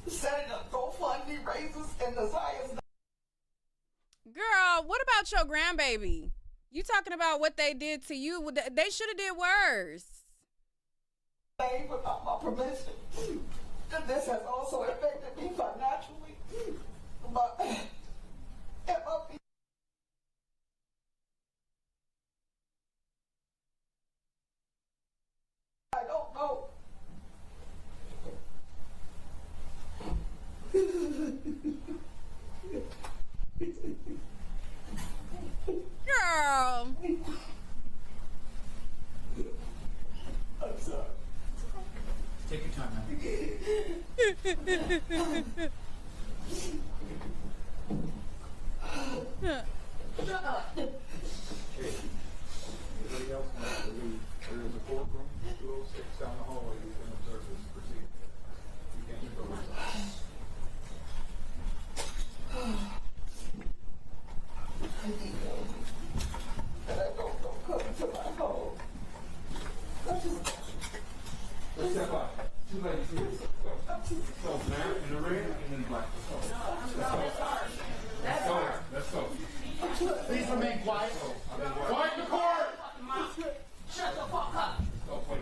setting up GoFundMe raises and Naziyah's Girl, what about your grandbaby? You talking about what they did to you? They should have did worse. name without my permission. And this has also affected me financially. But I don't know. Girl. I'm sorry. Take your time, man. Shut up. Anybody else wants to leave? There is a courtroom, 206 down the hallway. You can observe this proceeding. You can't go inside. And I don't come to my home. Let's step up. Two ladies here. So, man, in the red and in the black. Let's go. Let's go. Please remain quiet. Quiet in the court! Shut the fuck up. Oh, wait.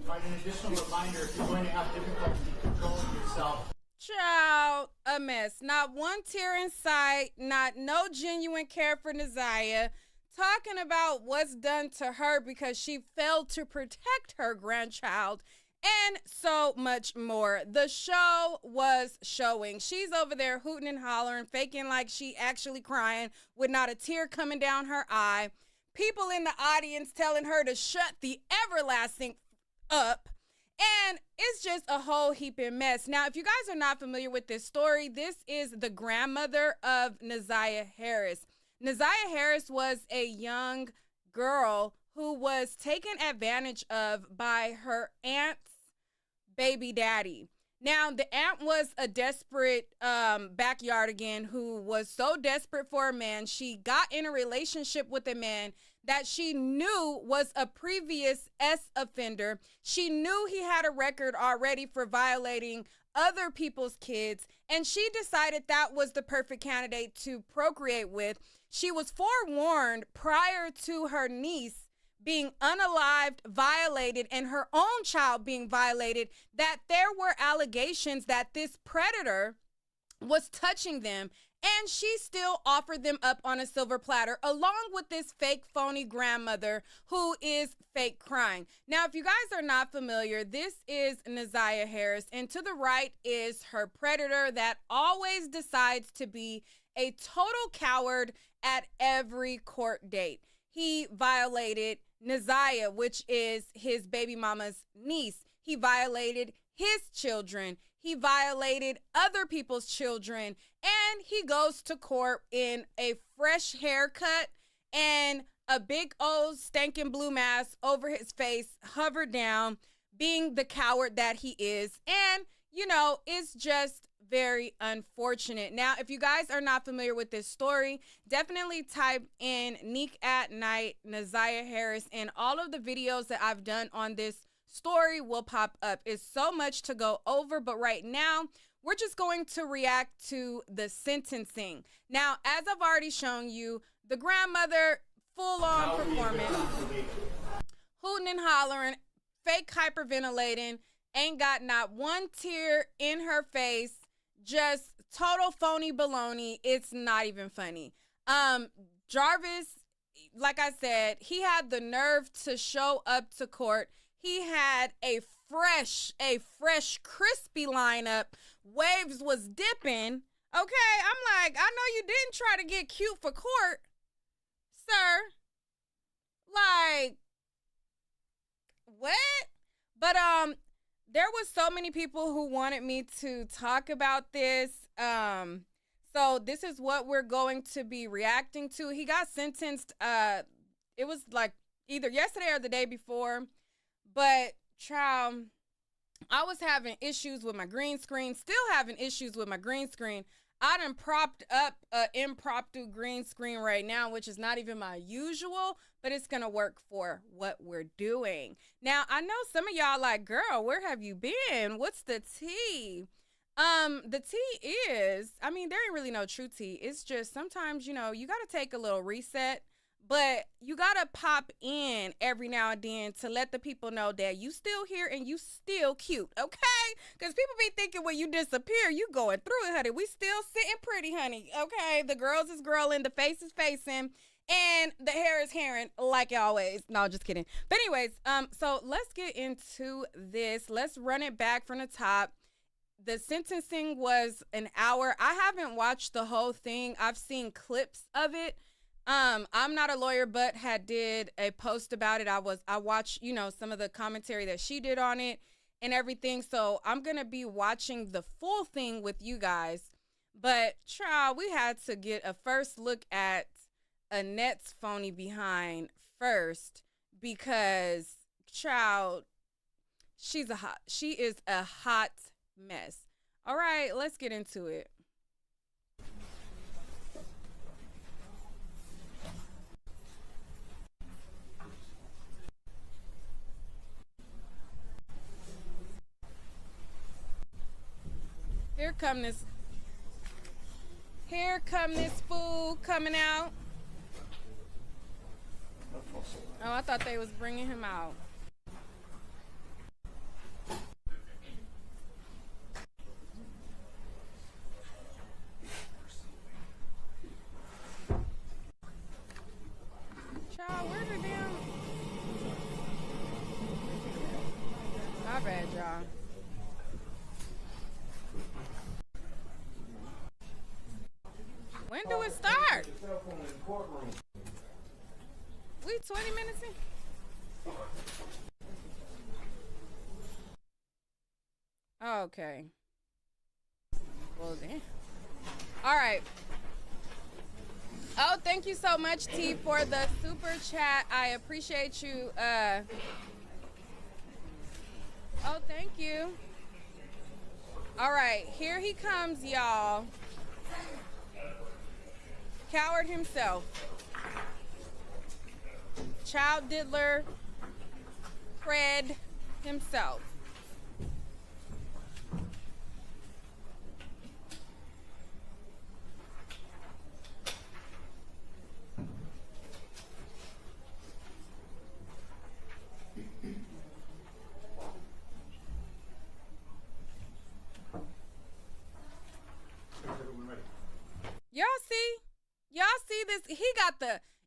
Right, an additional reminder, if you're going to have difficulty controlling yourself. Child, a mess. Not one tear in sight, no genuine care for Naziyah. Talking about what's done to her because she failed to protect her grandchild, and so much more. The show was showing. She's over there hooting and hollering, faking like she actually crying with not a tear coming down her eye. People in the audience telling her to shut the everlasting up. And it's just a whole heaping mess. Now, if you guys are not familiar with this story, this is the grandmother of Naziyah Harris. Naziyah Harris was a young girl who was taken advantage of by her aunt's baby daddy. Now, the aunt was a desperate backyardigan who was so desperate for a man. She got in a relationship with a man that she knew was a previous offender. She knew he had a record already for violating other people's kids, and she decided that was the perfect candidate to procreate with. She was forewarned prior to her niece being unalived, violated, and her own child being violated, that there were allegations that this predator was touching them, and she still offered them up on a silver platter, along with this fake phony grandmother who is fake crying. Now, if you guys are not familiar, this is Naziyah Harris, and to the right is her predator that always decides to be a total coward at every court date. He violated Naziyah, which is his baby mama's niece. He violated his children. He violated other people's children. And he goes to court in a fresh haircut and a big old stinking blue mask over his face, hovered down, being the coward that he is. And, you know, it's just very unfortunate. Now, if you guys are not familiar with this story, definitely type in Neek at Night, Naziyah Harris, and all of the videos that I've done on this story will pop up. It's so much to go over, but right now, we're just going to react to the sentencing. Now, as I've already shown you, the grandmother, full-on performance, hooting and hollering, fake hyperventilating, ain't got not one tear in her face, just total phony baloney. It's not even funny. Jarvis, like I said, he had the nerve to show up to court. He had a fresh, crispy lineup. Waves was dipping. Okay, I'm like, I know you didn't try to get cute for court, sir. Like, what? But there was so many people who wanted me to talk about this. So this is what we're going to be reacting to. He got sentenced, it was like either yesterday or the day before. But, child, I was having issues with my green screen, still having issues with my green screen. I done propped up an impromptu green screen right now, which is not even my usual, but it's going to work for what we're doing. Now, I know some of y'all like, girl, where have you been? What's the tea? The tea is, I mean, there ain't really no true tea. It's just sometimes, you know, you got to take a little reset, but you got to pop in every now and then to let the people know that you still here and you still cute, okay? Because people be thinking when you disappear, you going through it, honey. We still sitting pretty, honey, okay? The girls is girling, the face is facing, and the hair is hairing like always. No, just kidding. But anyways, so let's get into this. Let's run it back from the top. The sentencing was an hour. I haven't watched the whole thing. I've seen clips of it. I'm not a lawyer, but did a post about it. I watched, you know, some of the commentary that she did on it and everything. So I'm going to be watching the full thing with you guys. But, child, we had to get a first look at Annette's phony behind first because, child, she is a hot mess. All right, let's get into it. Here come this fool coming out. Oh, I thought they was bringing him out. Child, where the damn... My bad, y'all. When do it start? We 20 minutes in? Okay. Well then. All right. Oh, thank you so much, T, for the super chat. I appreciate you. Oh, thank you. All right, here he comes, y'all. Coward himself. Child diddler. Fred himself. Y'all see this? He got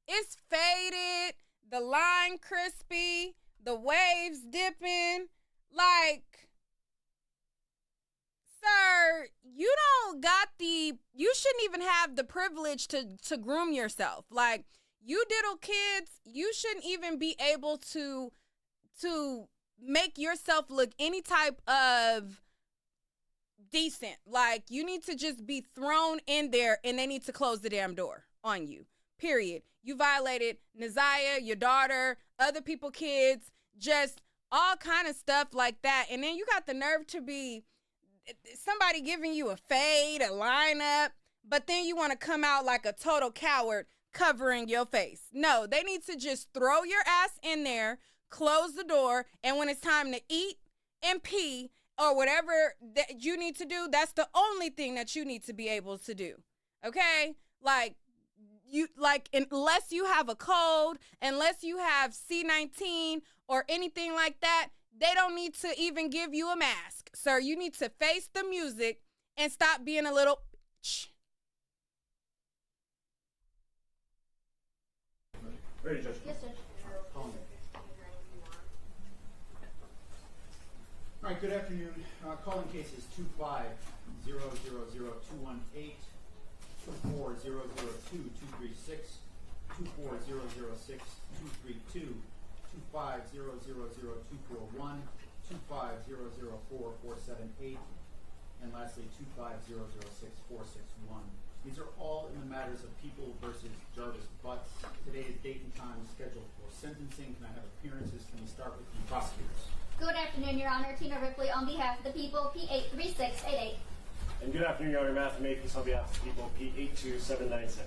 it's faded, the line crispy, the waves dipping. Like, sir, you shouldn't even have the privilege to groom yourself. Like, you diddle kids, you shouldn't even be able to make yourself look any type of decent. Like, you need to just be thrown in there and they need to close the damn door on you, period. You violated Naziyah, your daughter, other people, kids, just all kind of stuff like that. And then you got the nerve to be somebody giving you a fade, a lineup, but then you want to come out like a total coward covering your face. No, they need to just throw your ass in there, close the door, and when it's time to eat and pee or whatever that you need to do, that's the only thing that you need to be able to do. Okay? Unless you have a cold, unless you have C-19 or anything like that, they don't need to even give you a mask. Sir, you need to face the music and stop being a little bitch. Ready, Judge? Yes, sir. All right, good afternoon. Calling cases 2500218, 24002-236, 24006-232, 2500241, 25004-478, and lastly 25006-461. These are all in the matters of People versus Jarvis Butts. Today's date and time is scheduled for sentencing. Can I have appearances? Can we start with the prosecutors? Good afternoon, Your Honor. Tina Ripley on behalf of the people, P83688. And good afternoon, Your Honor. Matthew Makepeace on behalf of the people, P82796.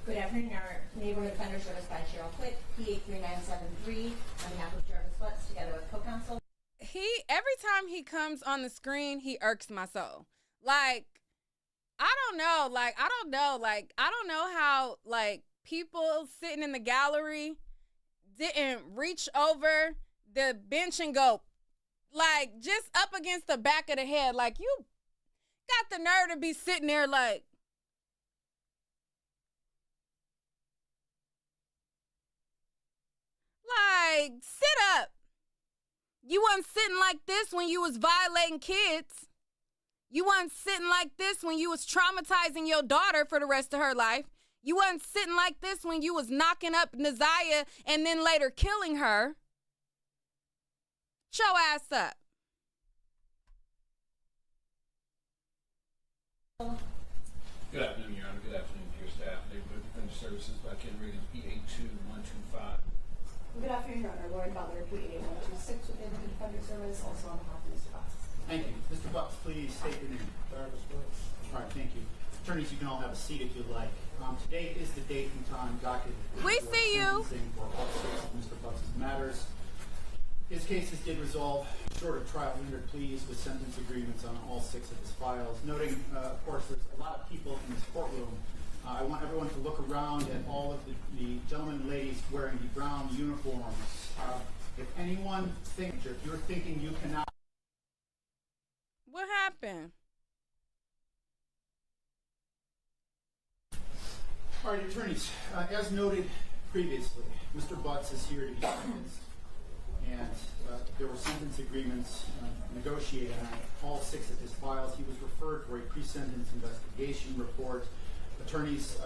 Good afternoon, our Neighborhood Offender Service by Cheryl Quick, P83973, on behalf of Jarvis Butts, together with co-counsel. Every time he comes on the screen, he irks my soul. Like, I don't know how, like, people sitting in the gallery didn't reach over the bench and go, like, just up against the back of the head. Like, you got the nerve to be sitting there like, sit up. You wasn't sitting like this when you was violating kids. You wasn't sitting like this when you was traumatizing your daughter for the rest of her life. You wasn't sitting like this when you was knocking up Naziyah and then later killing her. Shut your ass up. Good afternoon, Your Honor. Good afternoon to your staff. Neighborhood Defender Services by Ken Reagan, P82125. Good afternoon, Your Honor. Lauren Butler, P88126, with Neighborhood Defender Service, also on behalf of Mr. Butts. Thank you. Mr. Butts, please state your name. Jarvis Butts. All right, thank you. Attorneys, you can all have a seat if you'd like. Today is the date and time docket. We for see you. sentencing for all six of Mr. Butts' matters. His cases did resolve short of trial rendered pleas with sentence agreements on all six of his files. Noting, of course, there's a lot of people in this courtroom. I want everyone to look around at all of the gentlemen and ladies wearing the brown uniforms. If anyone thinks, if you're thinking you cannot. What happened? All right, attorneys, as noted previously, Mr. Butts is here to be sentenced. And there were sentence agreements negotiated on all six of his files. He was referred for a pre-sentence investigation report. Attorneys,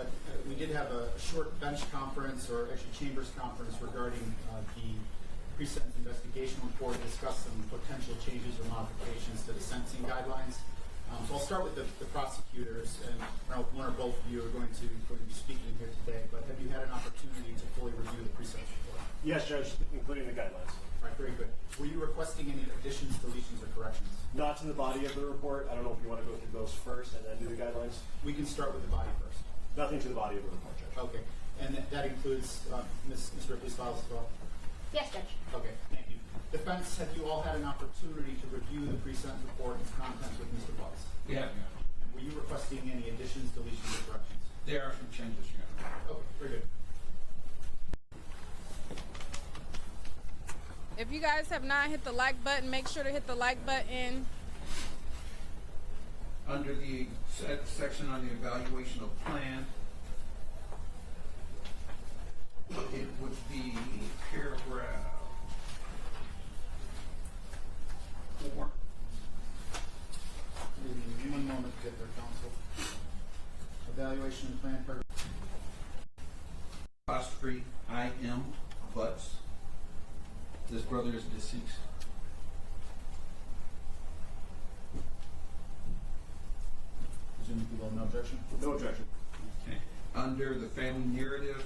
we did have a short bench conference, or actually chambers conference, regarding the pre-sentence investigation report to discuss some potential changes or modifications to the sentencing guidelines. So I'll start with the prosecutors, and I don't know if one or both of you are going to be speaking here today, but have you had an opportunity to fully review the pre-sentence report? Yes, Judge, including the guidelines. All right, very good. Were you requesting any additions, deletions, or corrections? Not to the body of the report. I don't know if you want to go through those first and then do the guidelines. We can start with the body first. Nothing to the body of the report, Judge. Okay. And that includes Ms. Ripley's files as well? Yes, Judge. Okay, thank you. Defense, have you all had an opportunity to review the pre-sentence report and its contents with Mr. Butts? We have, Your Honor. And were you requesting any additions, deletions, or corrections? There are some changes, Your Honor. Okay, very good. If you guys have not hit the like button, make sure to hit the like button. Under the section on the evaluation of plan, it would be paragraph 4. Give me 1 moment to get there, counsel. Evaluation and plan paragraph. Apostrophe I.M. Butts. This brother is deceased. Presumably, no objection? No objection. Okay. Under the family narrative,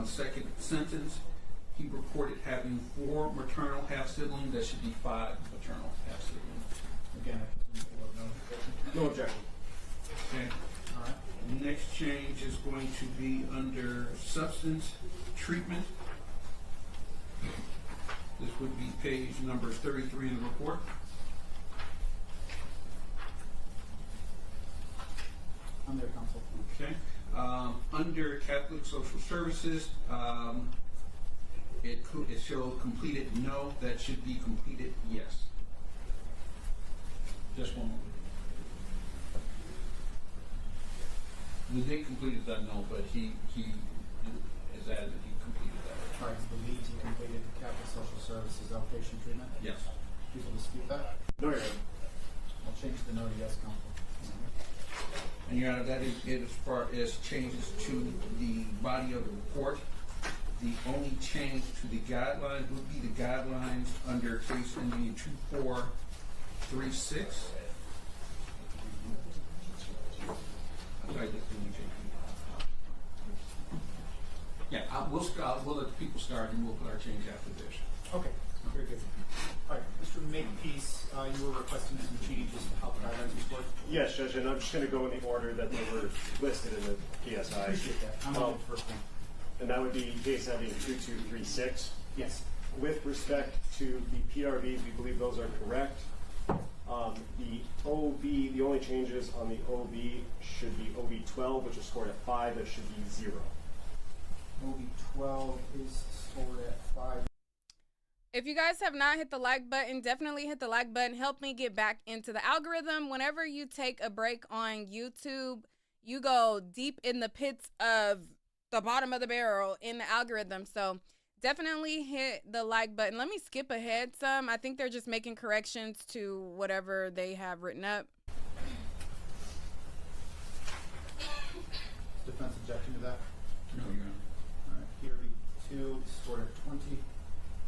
second sentence, he reported having 4 maternal half-siblings. That should be 5 maternal half-siblings. Again, I presume no objection? No objection. Okay. All right. The next change is going to be under substance treatment. This would be page number 33 in the report. I'm there, counsel. Okay. Under Catholic Social Services, it shows completed no. That should be completed yes. Just one moment. The date completed that no, but he has added that he completed that. All right, believes he completed the Catholic Social Services outpatient treatment? Yes. People dispute that? No, Your Honor. I'll change the no to yes, counsel. And Your Honor, that is it as far as changes to the body of the report. The only change to the guidelines would be the guidelines under case ending 2436. Sorry, that's the only change. Yeah, we'll let the people start and we'll put our change after this. Okay, very good. All right, Mr. Makepeace, you were requesting some changes to how the guidelines work. Yes, Judge, and I'm just going to go in the order that they were listed in the PSI. Appreciate that. I'm on the first one. And that would be case ending 2236. Yes. With respect to the PRVs, we believe those are correct. The OB, the only changes on the OB should be OB12, which is scored at 5. That should be 0. OB12 is scored at 5. If you guys have not hit the like button, definitely hit the like button. Help me get back into the algorithm. Whenever you take a break on YouTube, you go deep in the pits of the bottom of the barrel in the algorithm. So definitely hit the like button. Let me skip ahead some. I think they're just making corrections to whatever they have written up. Defense objection to that? No, Your Honor. All right. PRV2 is scored at 20.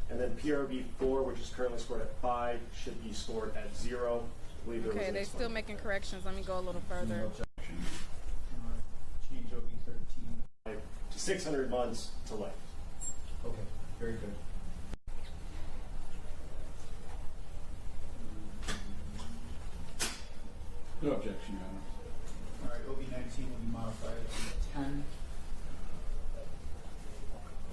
And then PRV4, which is currently scored at 5, should be scored at 0. I believe there was Okay, an they're still making corrections. Let me go a little further. No objection. Change OB13. to 600 months to life. Okay, very good. No objection, Your Honor. All right, OB19 will be modified to 10.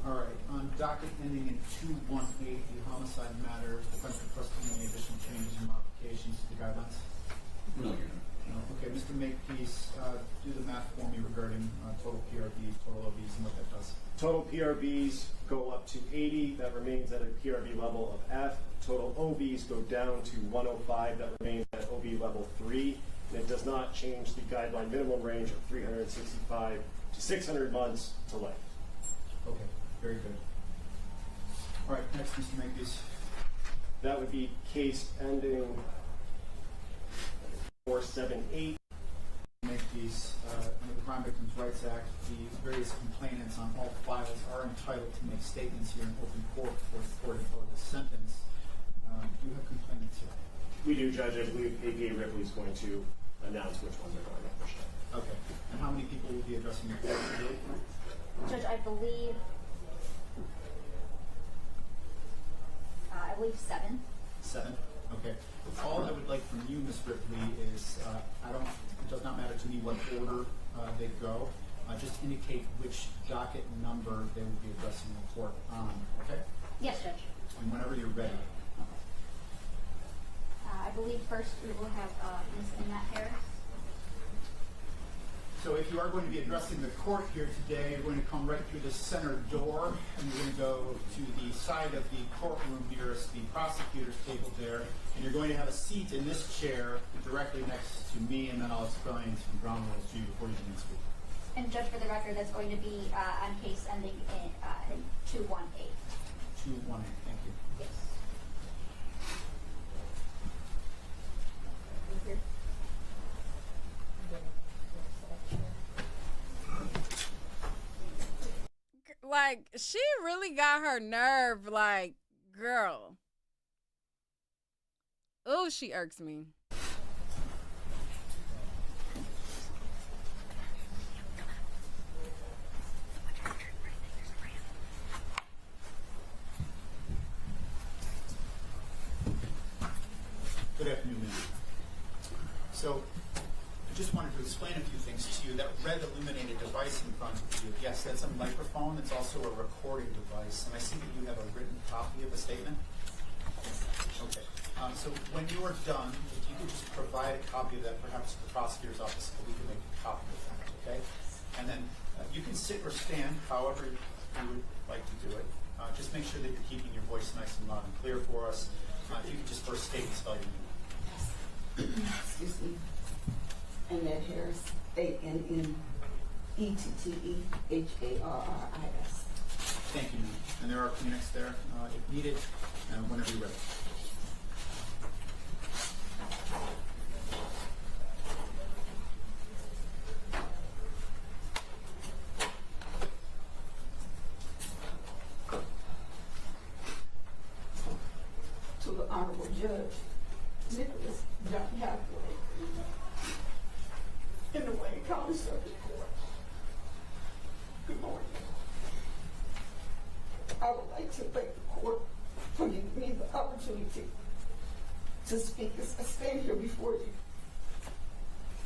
All right, on docket ending in 218, the homicide matter, defense requesting any additional changes or modifications to the guidelines? No, Your Honor. No. Okay, Mr. Makepeace, do the math for me regarding total PRBs, total OBs, and what that does. Total PRBs go up to 80. That remains at a PRB level of F. Total OBs go down to 105. That remains at OB level 3. And it does not change the guideline minimum range of 365 to 600 months to life. Okay, very good. All right, next, Mr. Makepeace. That would be case ending 478. Makepeace, under the Crime Victims' Rights Act, the various complainants on all files are entitled to make statements here in open court before the court imposes a sentence. Do you have complainants here? We do, Judge. I believe APA Ripley is going to announce which ones are going up for show. Okay. And how many people will be addressing the court today? Judge, I believe 7. 7? Okay. All I would like from you, Ms. Ripley, is it does not matter to me what order they go. Just indicate which docket number they will be addressing the court on, okay? Yes, Judge. And whenever you're ready. I believe first we will have Ms. Naziyah Harris. So if you are going to be addressing the court here today, you're going to come right through the center door, and you're going to go to the side of the courtroom nearest the prosecutor's table there, and you're going to have a seat in this chair directly next to me, and then I'll explain some ground rules to you before you begin speaking. And Judge, for the record, that's going to be on case ending in 218. 218, thank you. Yes. Like, she really got her nerve. Like, girl. Oh, she irks me. Good afternoon, ma'am. So, I just wanted to explain a few things to you. That red illuminated device in front of you, yes, that's a microphone. It's also a recording device. And I see that you have a written copy of the statement. Okay. So when you are done, if you could just provide a copy of that, perhaps to the prosecutor's office, so we can make a copy of that, okay? And then you can sit or stand, however you would like to do it. Just make sure that you're keeping your voice nice and loud and clear for us. If you could just first state and spell your name. Excuse me. Annette Harris, ANNETTEHARRIS. Thank you, ma'am. And there are Kleenex there if needed, whenever you're ready. To the Honorable Judge Nicholas John Hathaway in the Wayne County Circuit Court. Good morning. I would like to thank the court for giving me the opportunity to speak as I stand here before you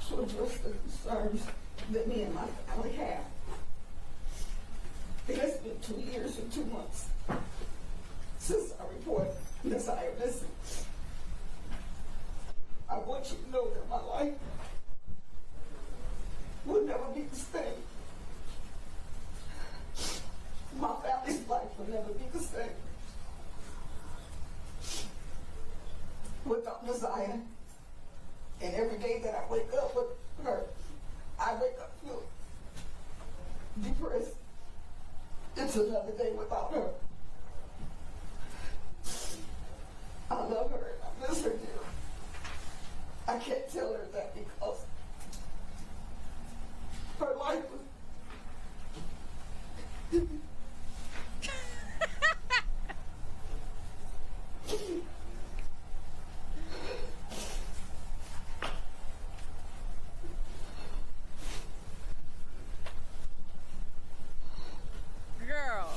to address the concerns that me and my family have. It has been 2 years and 2 months since I reported Naziyah missing. I want you to know that my life will never be the same. My family's life will never be the same without Naziyah. And every day that I wake up with her, I wake up feeling depressed. It's another day without her. I love her and I miss her dearly. I can't tell her that because her life was Girl.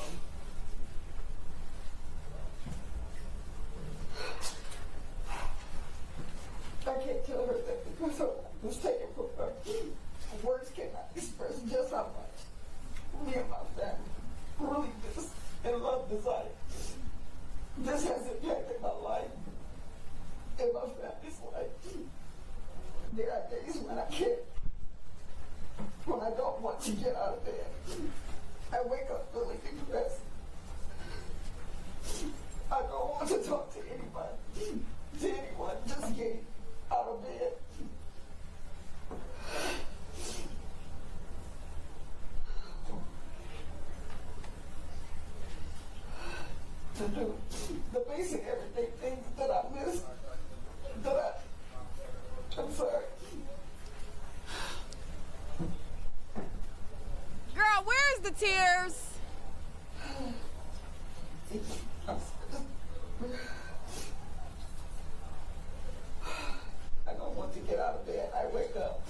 I can't tell her that because her life was taken from her. Words cannot express just how much me and my family really miss and love Naziyah. This has impacted my life and my family's life. There are days when I can't, when I don't want to get out of bed. I wake up feeling depressed. I don't want to talk to anybody, to anyone, just getting out of bed. To do the basic everyday things that I miss, I'm sorry. Girl, where's the tears? I don't want to get out of bed. I wake up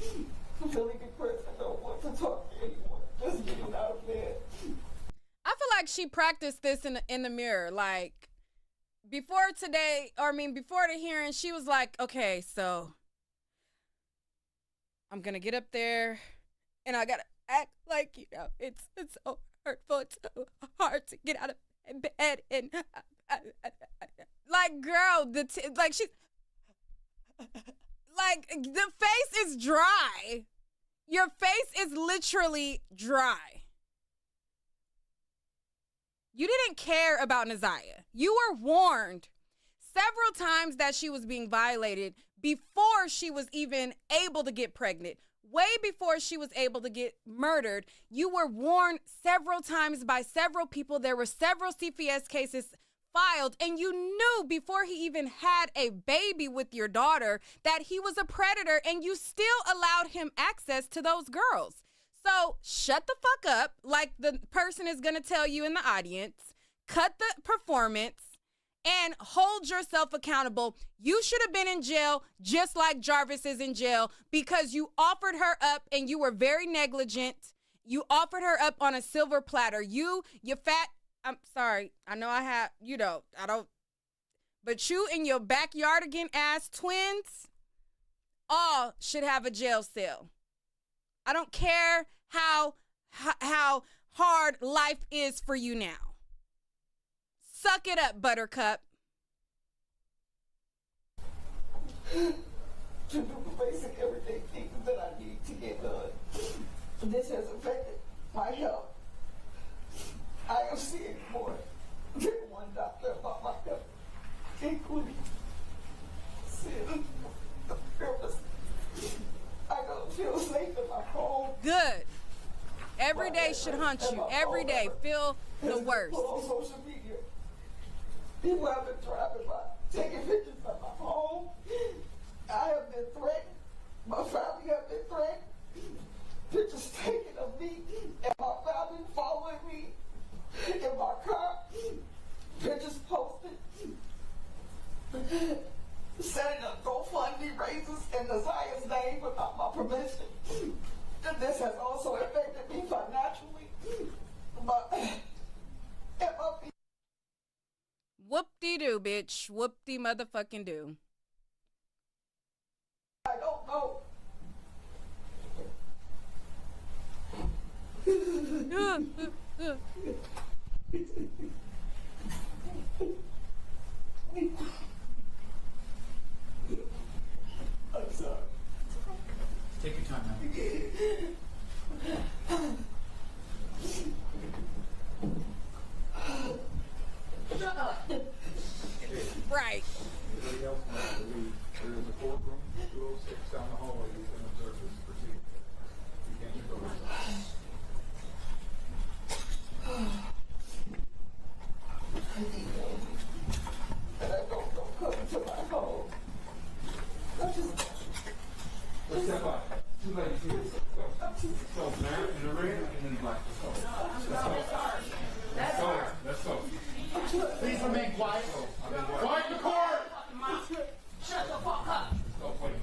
feeling depressed. I don't want to talk to anyone. Just getting out of bed. I feel like she practiced this in the mirror. Like, before today, or I mean, before the hearing, she was like, okay, so I'm going to get up there and I got to act like, you know, it's so hurtful. It's so hard to get out of bed. And like, girl, like she's like, the face is dry. Your face is literally dry. You didn't care about Naziyah. You were warned several times that she was being violated before she was even able to get pregnant. Way before she was able to get murdered, you were warned several times by several people. There were several CPS cases filed, and you knew before he even had a baby with your daughter that he was a predator, and you still allowed him access to those girls. So shut the fuck up, like the person is going to tell you in the audience. Cut the performance and hold yourself accountable. You should have been in jail just like Jarvis is in jail because you offered her up and you were very negligent. You offered her up on a silver platter. You fat, I'm sorry. I know I have, but you and your backyard again ass twins all should have a jail cell. I don't care how hard life is for you now. Suck it up, Buttercup. To do the basic everyday things that I need to get done. This has affected my health. I am seeing more than one doctor about my health, including seeing the therapist. I don't feel safe in my home. Good. Every day should haunt you. Every day. Feel the worst. On social media, people have been driving by, taking pictures of my home. I have been threatened. My family have been threatened. Pictures taken of me and my family following me in my car. Pictures posted. Setting up GoFundMe raises in Naziyah's name without my permission. This has also affected me financially. Whoop-de-doo, bitch. Whoop-de-motherfucking-doo. I'm sorry. Take your time, man. Right. Anybody else wants to leave? There is a courtroom, 206 down the hallway. You can observe this proceeding. You can't go inside. And I don't come to my home. I just, Let's step up. Two ladies here. So, man, in the red and in the black. Let's go. Let's go. Please remain quiet. Quiet in the court! Shut the fuck up. Oh, wait.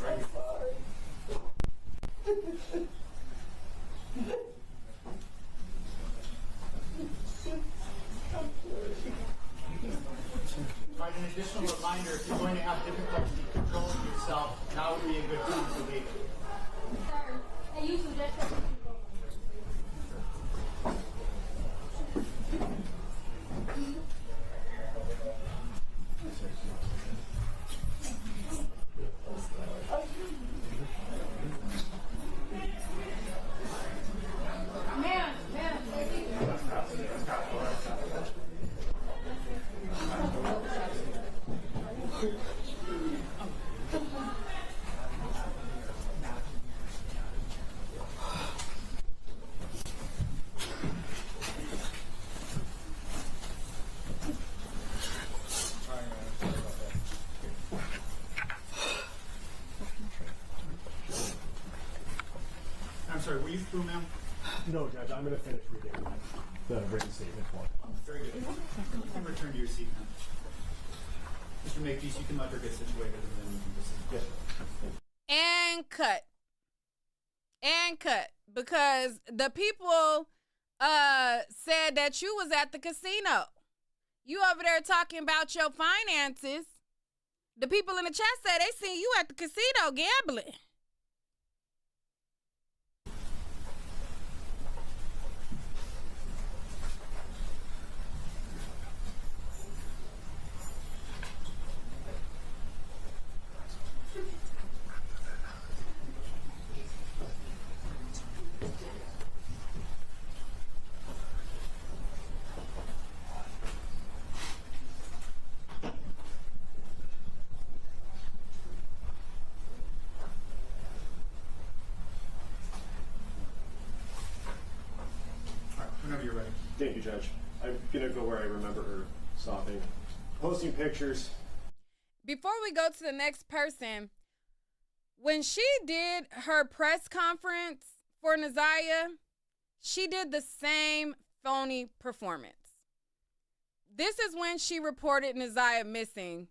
Right. All right, an additional reminder, if you're going to have difficulty controlling yourself, now would be a good time to leave. Sir, I usually just I'm sorry, were you through, ma'am? No, Judge, I'm going to finish reading the written statement for you. Very good. You can return to your seat now. Mr. Makepeace, you can let her get situated and then we can proceed. Yes. And cut. And cut. Because the people said that you was at the casino. You over there talking about your finances. The people in the chat said they seen you at the casino gambling. Whenever you're ready. Thank you, Judge. I'm going to go where I remember her stopping. Posting pictures. Before we go to the next person, when she did her press conference for Naziyah, she did the same phony performance. This is when she reported Naziyah missing,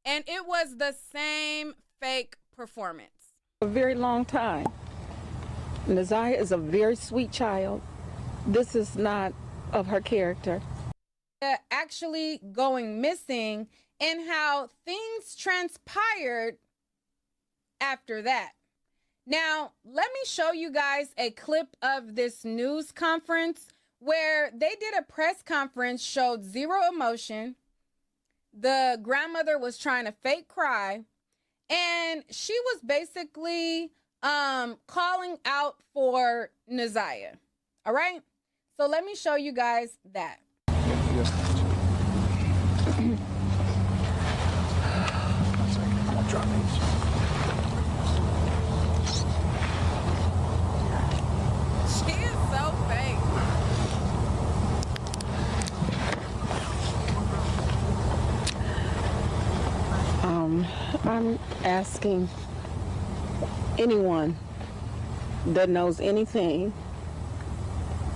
and it was the same fake performance. A very long time. Naziyah is a very sweet child. This is not of her character. Actually going missing and how things transpired after that. Now, let me show you guys a clip of this news conference where they did a press conference, showed zero emotion. The grandmother was trying to fake cry, and she was basically calling out for Naziyah. All right? So let me show you guys that. She is so fake. I'm asking anyone that knows anything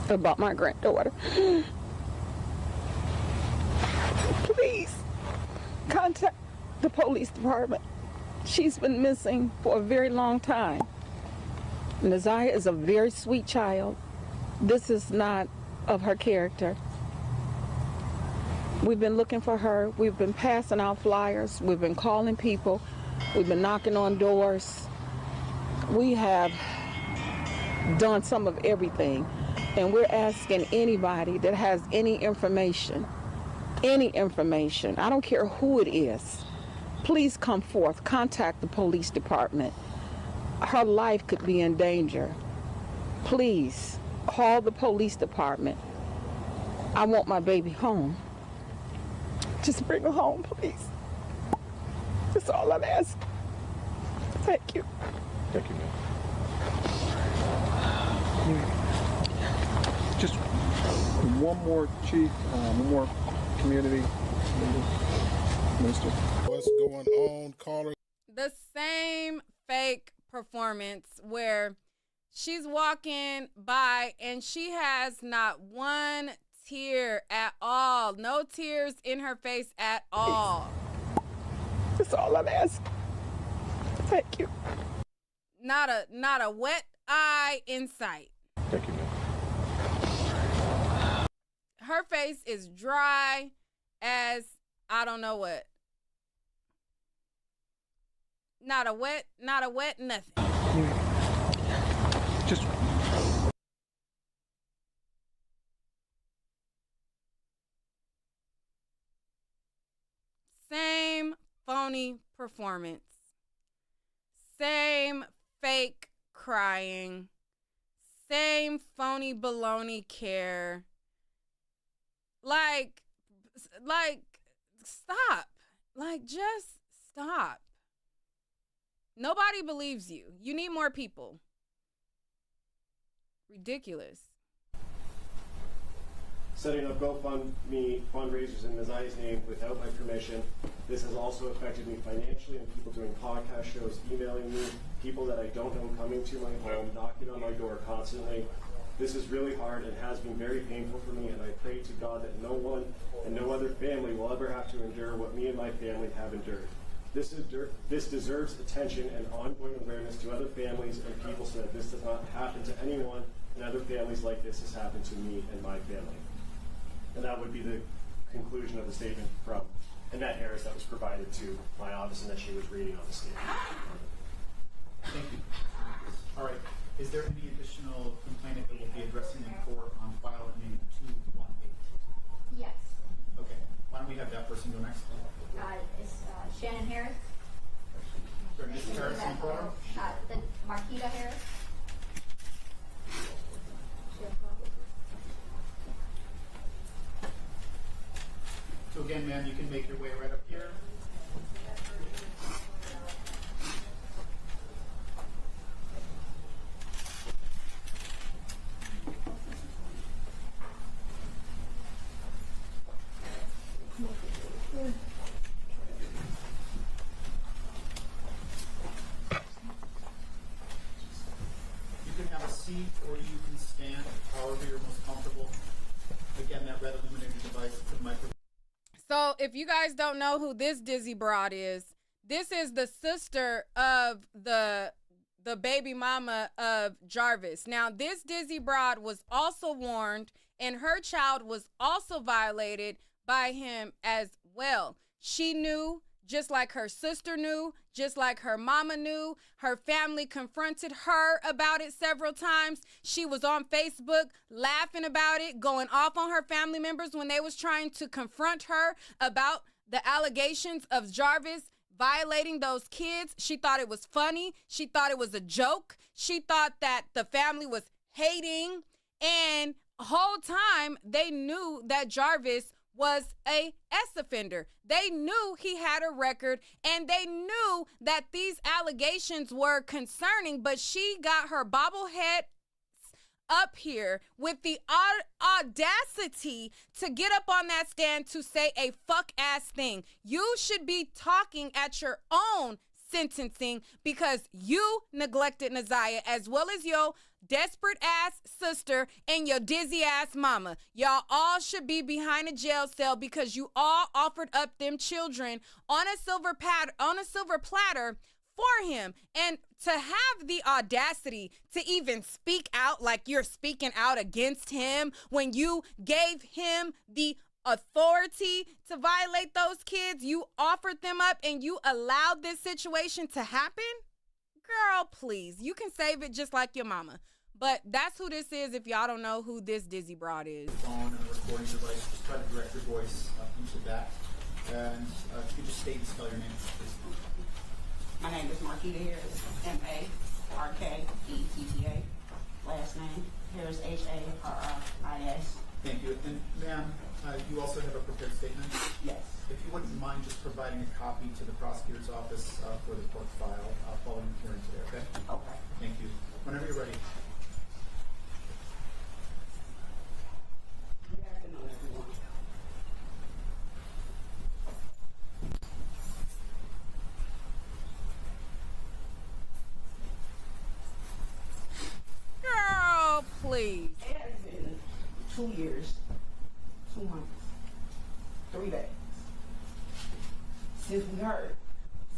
about my granddaughter, please contact the police department. She's been missing for a very long time. Naziyah is a very sweet child. This is not of her character. We've been looking for her. We've been passing out flyers. We've been calling people. We've been knocking on doors. We have done some of everything. And we're asking anybody that has any information, I don't care who it is, please come forth, contact the police department. Her life could be in danger. Please, call the police department. I want my baby home. Just bring her home, please. That's all I'm asking. Thank you. Thank you, ma'am. Just one more, Chief, one more community minister. What's going on, caller? The same fake performance where she's walking by and she has not one tear at all. No tears in her face at all. That's all I'm asking. Thank you. Not a wet eye in sight. Thank you, ma'am. Her face is dry as I don't know what. Not a wet nothing. Just Same phony performance. Same fake crying. Same phony baloney care. Like, stop. Like, just stop. Nobody believes you. You need more people. Ridiculous. Setting up GoFundMe fundraisers in Naziyah's name without my permission. This has also affected me financially, and people doing podcast shows, emailing me, people that I don't know coming to my home, knocking on my door constantly. This is really hard and has been very painful for me, and I pray to God that no one and no other family will ever have to endure what me and my family have endured. This deserves attention and ongoing awareness to other families and people so that this does not happen to anyone, and other families like this has happened to me and my family. And that would be the conclusion of the statement from Annette Harris that was provided to my office and that she was reading on the statement. Thank you. All right. Is there any additional complainant that will be addressing in court on file ending 218? Yes. Okay. Why don't we have that person go next? It's Shannon Harris. Sorry, Mrs. Harris in front. The Marquita Harris. So again, ma'am, you can make your way right up here. You can have a seat or you can stand, however you're most comfortable. Again, that red illuminated device is the microphone. So if you guys don't know who this Dizzy Broad is, this is the sister of the baby mama of Jarvis. Now, this Dizzy Broad was also warned, and her child was also violated by him as well. She knew, just like her sister knew, just like her mama knew. Her family confronted her about it several times. She was on Facebook laughing about it, going off on her family members when they was trying to confront her about the allegations of Jarvis violating those kids. She thought it was funny. She thought it was a joke. She thought that the family was hating. And the whole time they knew that Jarvis was a S offender. They knew he had a record, and they knew that these allegations were concerning, but she got her bobblehead up here with the audacity to get up on that stand to say a fuck ass thing. You should be talking at your own sentencing because you neglected Naziyah as well as your desperate ass sister and your dizzy ass mama. Y'all all should be behind a jail cell because you all offered up them children on a silver platter for him. And to have the audacity to even speak out like you're speaking out against him when you gave him the authority to violate those kids, you offered them up and you allowed this situation to happen? Girl, please, you can save it just like your mama. But that's who this is if y'all don't know who this Dizzy Broad is. Phone and a recording device. Just try to direct your voice into that. And if you could just state and spell your name, please. My name is Marquita Harris, M-A-R-K-E-T-T-A. Last name, Harris, H-A-R-R-I-S. Thank you. And ma'am, you also have a prepared statement? Yes. If you wouldn't mind just providing a copy to the prosecutor's office for the court file following the hearing today, okay? Okay. Thank you. Whenever you're ready. Good afternoon, everyone. Girl, please. It has been 2 years, 2 months, 3 days since we heard,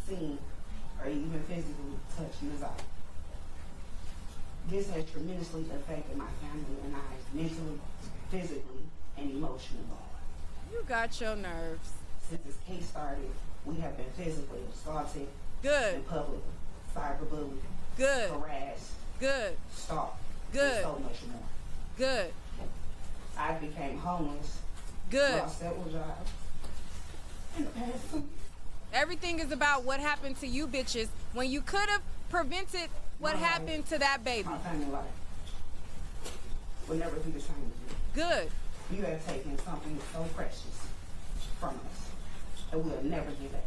seen, or even physically touched Naziyah. This has tremendously affected my family and I mentally, physically, and emotionally. You got your nerves. Since this case started, we have been physically assaulted Good. in public, cyberbullied, Good. harassed, Good. stalked, Good. and so much more. Good. I became homeless, Good. lost several jobs in the past 2 years. Everything is about what happened to you bitches when you could have prevented what My life, happened to that baby. My family life will never be the same again. Good. You have taken something so precious from us that we'll never give back.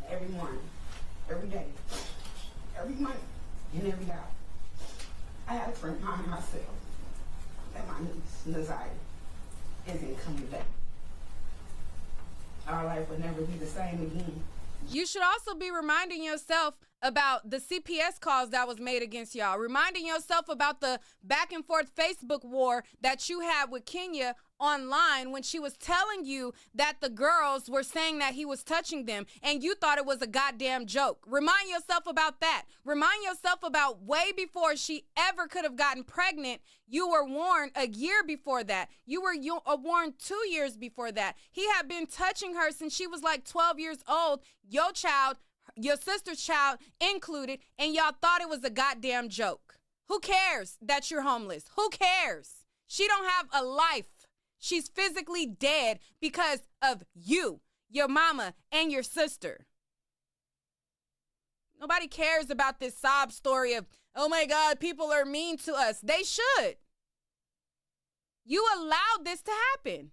Every morning, every day, every month, and every hour, I have to remind myself that my niece, Naziyah, isn't coming back. Our life will never be the same again. You should also be reminding yourself about the CPS calls that was made against y'all. Reminding yourself about the back and forth Facebook war that you had with Kenya online when she was telling you that the girls were saying that he was touching them and you thought it was a goddamn joke. Remind yourself about that. Remind yourself about way before she ever could have gotten pregnant. You were warned a year before that. You were warned 2 years before that. He had been touching her since she was like 12 years old. Your child, your sister's child included, and y'all thought it was a goddamn joke. Who cares that you're homeless? Who cares? She don't have a life. She's physically dead because of you, your mama, and your sister. Nobody cares about this sob story of, oh my God, people are mean to us. They should. You allowed this to happen.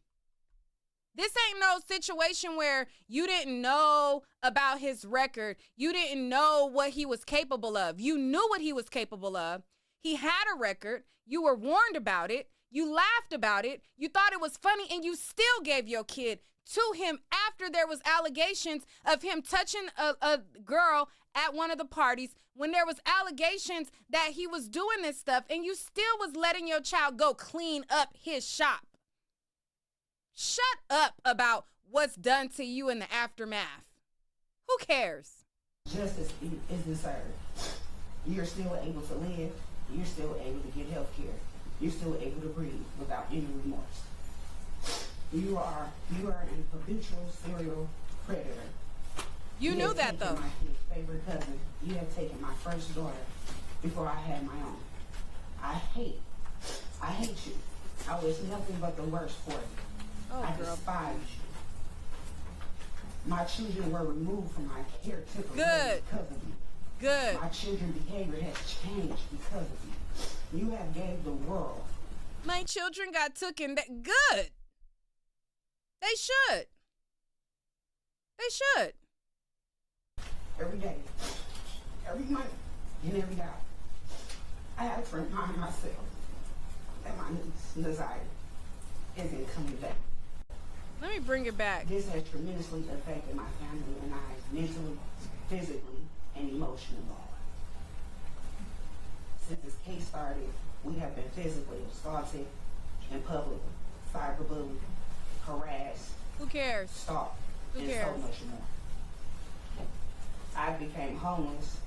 This ain't no situation where you didn't know about his record. You didn't know what he was capable of. You knew what he was capable of. He had a record. You were warned about it. You laughed about it. You thought it was funny, and you still gave your kid to him after there was allegations of him touching a girl at one of the parties, when there was allegations that he was doing this stuff, and you still was letting your child go clean up his shop. Shut up about what's done to you in the aftermath. Who cares? Justice is deserved. You're still able to live. You're still able to get health care. You're still able to breathe without any remorse. You are a habitual serial predator. You knew that though. My kid's favorite cousin. You have taken my first daughter before I had my own. I hate you. I wish nothing but the worst for you. Oh, I girl. despise you. My children were removed from my caretaker Good. because of you. Good. My children's behavior has changed because of you. You have gave the world. My children got taken. Good. They should. They should. Every day, every month, and every hour. I have to remind myself that my niece, Naziyah, isn't coming back. Let me bring it back. This has tremendously affected my family and I mentally, physically, and emotionally. Since this case started, we have been physically assaulted in public, cyberbullied, harassed, Who cares? stalked, Who and cares? so much more. I became homeless,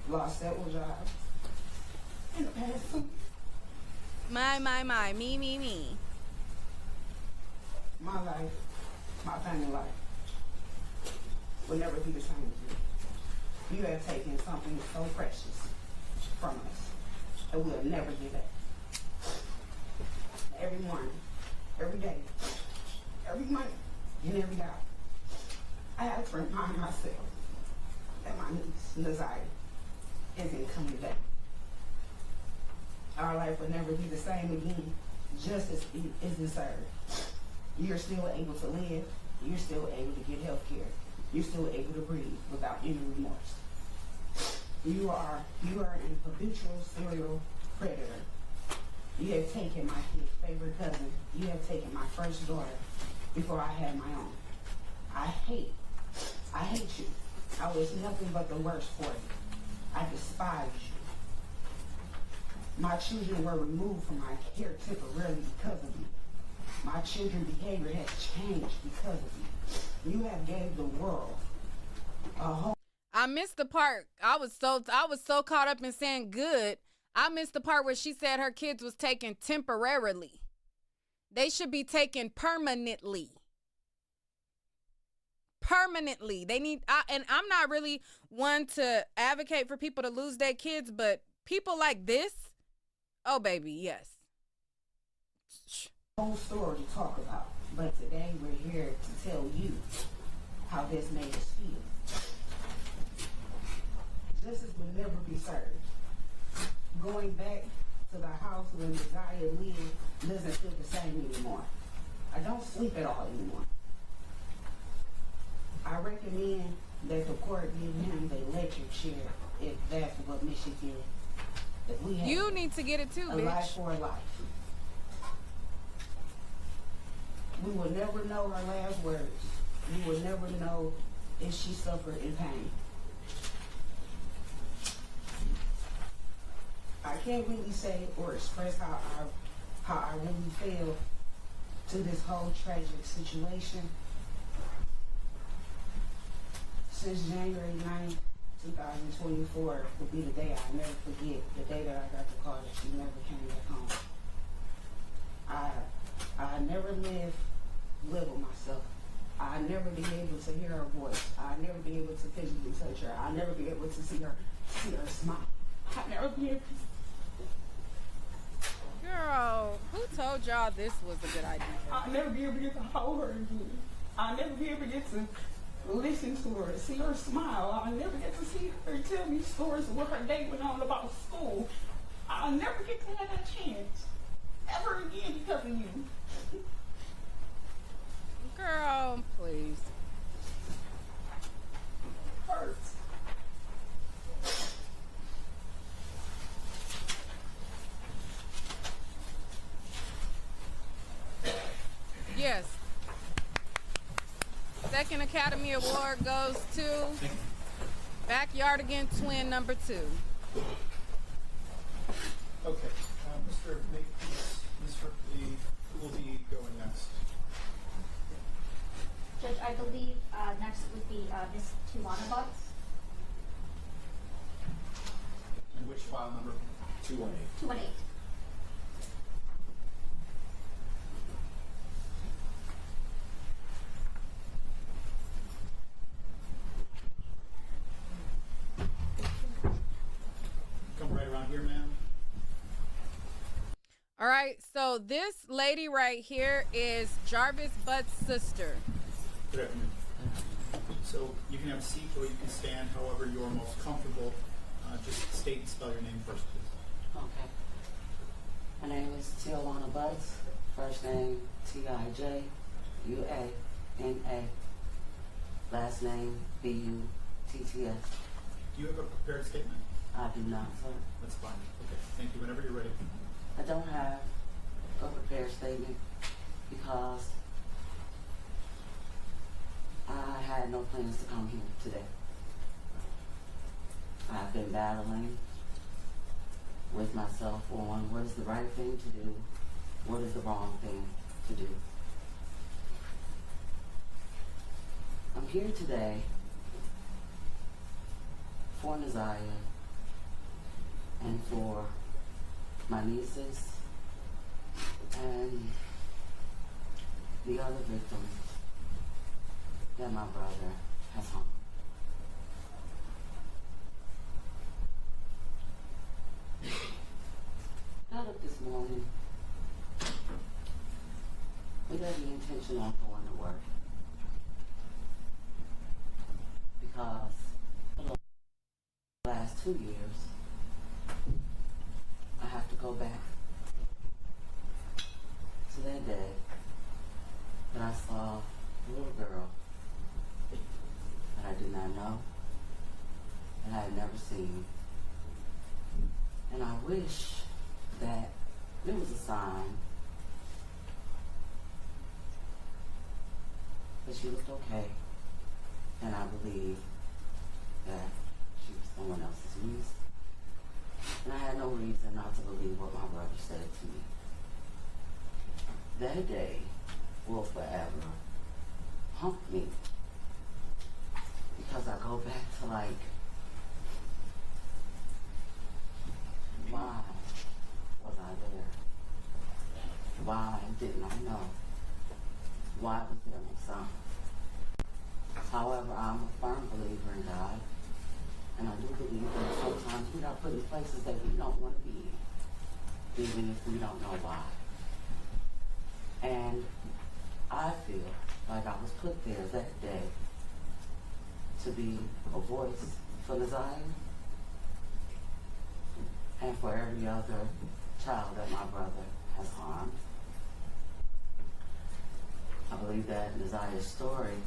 lost several jobs in the past 2 years. My, me. My life, my family life, will never be the same again. You have taken something so precious from us and we'll never give up. Every morning, every day, every month, and every hour, I have to remind myself that my niece, Naziyah, isn't coming back. Our life will never be the same again. Justice is deserved. You're still able to live. You're still able to get health care. You're still able to breathe without any remorse. You are an habitual serial predator. You have taken my kid's favorite cousin. You have taken my first daughter before I had my own. I hate you. I was nothing but the worst for you. I despise you. My children were removed from my care temporarily because of you. My children's behavior has changed because of you. You have gave the world a whole. I missed the part. I was so caught up in saying good. I missed the part where she said her kids was taken temporarily. They should be taken permanently. Permanently. They need, and I'm not really one to advocate for people to lose their kids, but people like this, oh baby, yes. Whole story to talk about, but today we're here to tell you how this made us feel. Justice will never be served. Going back to the house where Naziyah lived doesn't feel the same anymore. I don't sleep at all anymore. I recommend that the court give him the electric chair if that's what Michigan. If we have you need to get it too, a bitch. life for a life. We will never know her last words. We will never know if she suffered in pain. I can't really say or express how I really feel to this whole tragic situation. Since January 9th, 2024 will be the day I'll never forget, the day that I got the call that she never came back home. I never live with myself. I never be able to hear her voice. I never be able to physically touch her. I never be able to see her smile. I never be able to. Girl, who told y'all this was a good idea? I'll never be able to get to hold her again. I'll never be able to get to listen to her, see her smile. I'll never get to see her tell me stories of what her day went on about school. I'll never get to have that chance ever again because of you. Girl, please. Hurts. Yes. Second Academy Award goes to Backyardigan Twin number 2. Okay, Mr. Makepeace, Ms. Ripley, who will be going next? Judge, I believe next would be Ms. Tiwana Butts. And which file number? 218. 218. Come right around here, ma'am. All right, so this lady right here is Jarvis Butt's sister. Good afternoon. So you can have a seat or you can stand, however you're most comfortable. Just state and spell your name first, please. Okay. My name is Tiwana Butts. First name Tijuana. Last name Butts. Do you have a prepared statement? I do not, sir. That's fine. Okay. Thank you. Whenever you're ready. I don't have a prepared statement because I had no plans to come here today. I've been battling with myself on what is the right thing to do, what is the wrong thing to do. I'm here today for Naziyah and for my nieces and the other victims that my brother has harmed. morning with every intention on going to work. Because for the last 2 years, I have to go back to that day that I saw a little girl that I did not know, that I had never seen. And I wish that it was a sign that she looked okay, and I believe that she was someone else's niece. And I had no reason not to believe what my brother said to me. That day will forever haunt me, because I go back to like, why was I there? Why didn't I know? Why was there no sign? However, I'm a firm believer in God, and I do believe that sometimes we are put in places that we don't want to be in, even if we don't know why. And I feel like I was put there that day to be a voice for Naziyah and for every other child that my brother has harmed. I believe that Naziyah's story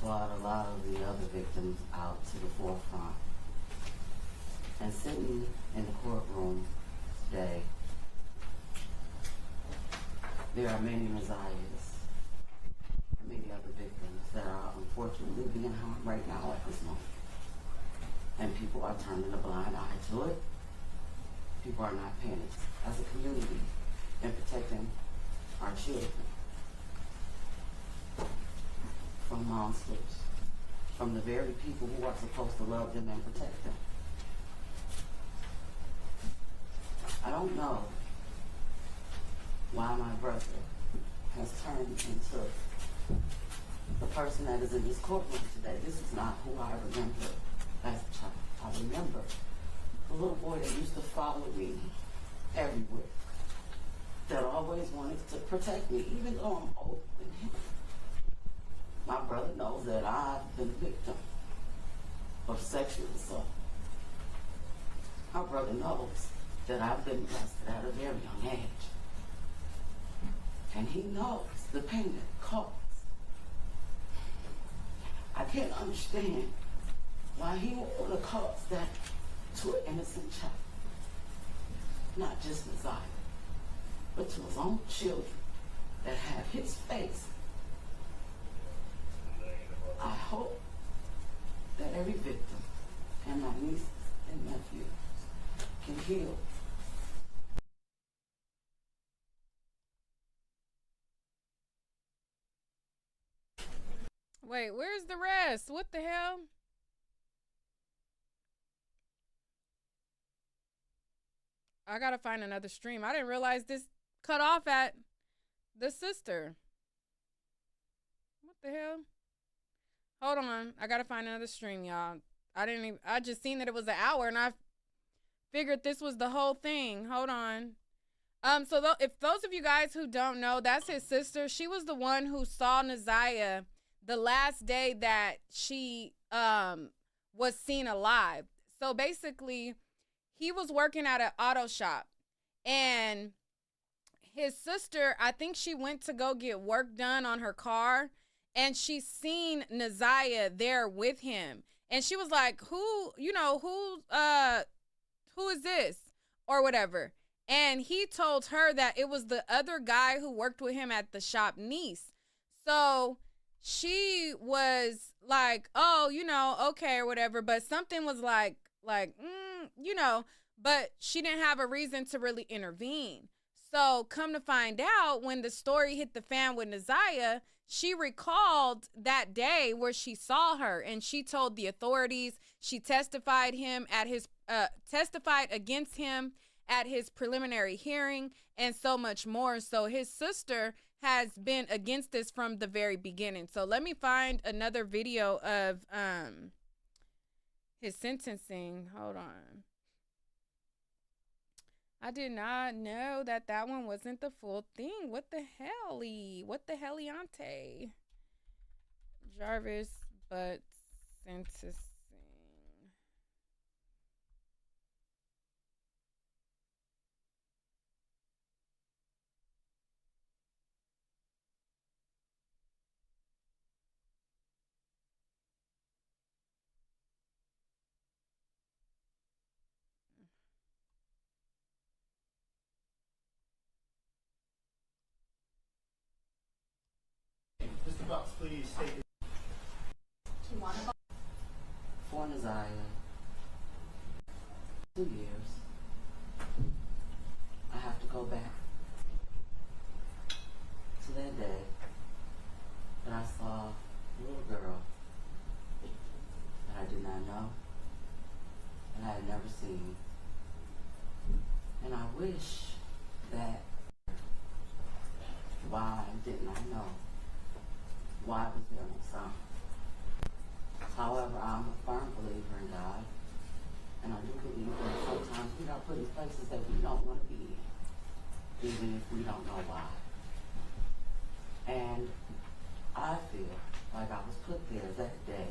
brought a lot of the other victims out to the forefront. And sitting in the courtroom today, there are many Naziyahs, many other victims that are unfortunately being harmed right now at this moment. And people are turning a blind eye to it. People are not paying attention as a community in protecting our children from monsters, from the very people who are supposed to love them and protect them. I don't know why my brother has turned into the person that is in this courtroom today. This is not who I remember as a child. I remember the little boy that used to follow me everywhere, that always wanted to protect me, even though I'm older than him. My brother knows that I've been a victim of sexual assault. My brother knows that I've been molested at a very young age. And he knows the pain that it caused. I can't understand why he would want to cause that to an innocent child. Not just Naziyah, but to his own children that have his face. I hope that every victim and my nieces and nephews can heal. Wait, where's the rest? What the hell? I gotta find another stream. I didn't realize this cut off at the sister. What the hell? Hold on. I gotta find another stream, y'all. I just seen that it was an hour and I figured this was the whole thing. Hold on. If those of you guys who don't know, that's his sister. She was the one who saw Naziyah the last day that she was seen alive. So basically, he was working at an auto shop, and his sister, I think she went to go get work done on her car, and she seen Naziyah there with him, and she was like, who is this or whatever. And he told her that it was the other guy who worked with him at the shop niece. So she was like, oh, okay or whatever, but something was like, but she didn't have a reason to really intervene. So come to find out, when the story hit the fan with Naziyah, she recalled that day where she saw her, and she told the authorities. She testified against him at his preliminary hearing, and so much more. So his sister has been against this from the very beginning. So let me find another video of his sentencing. Hold on. I did not know that that one wasn't the full thing. What the helly? What the helliante? Jarvis, but sentencing. Mr. Bucks, please state your For Naziyah, 2 years. I have to go back to that day that I saw a little girl that I did not know, that I had never seen. And I wish that why didn't I know? Why was there no sign? However, I'm a firm believer in God, and I do believe that sometimes we are put in places that we don't want to be in, even if we don't know why. And I feel like I was put there that day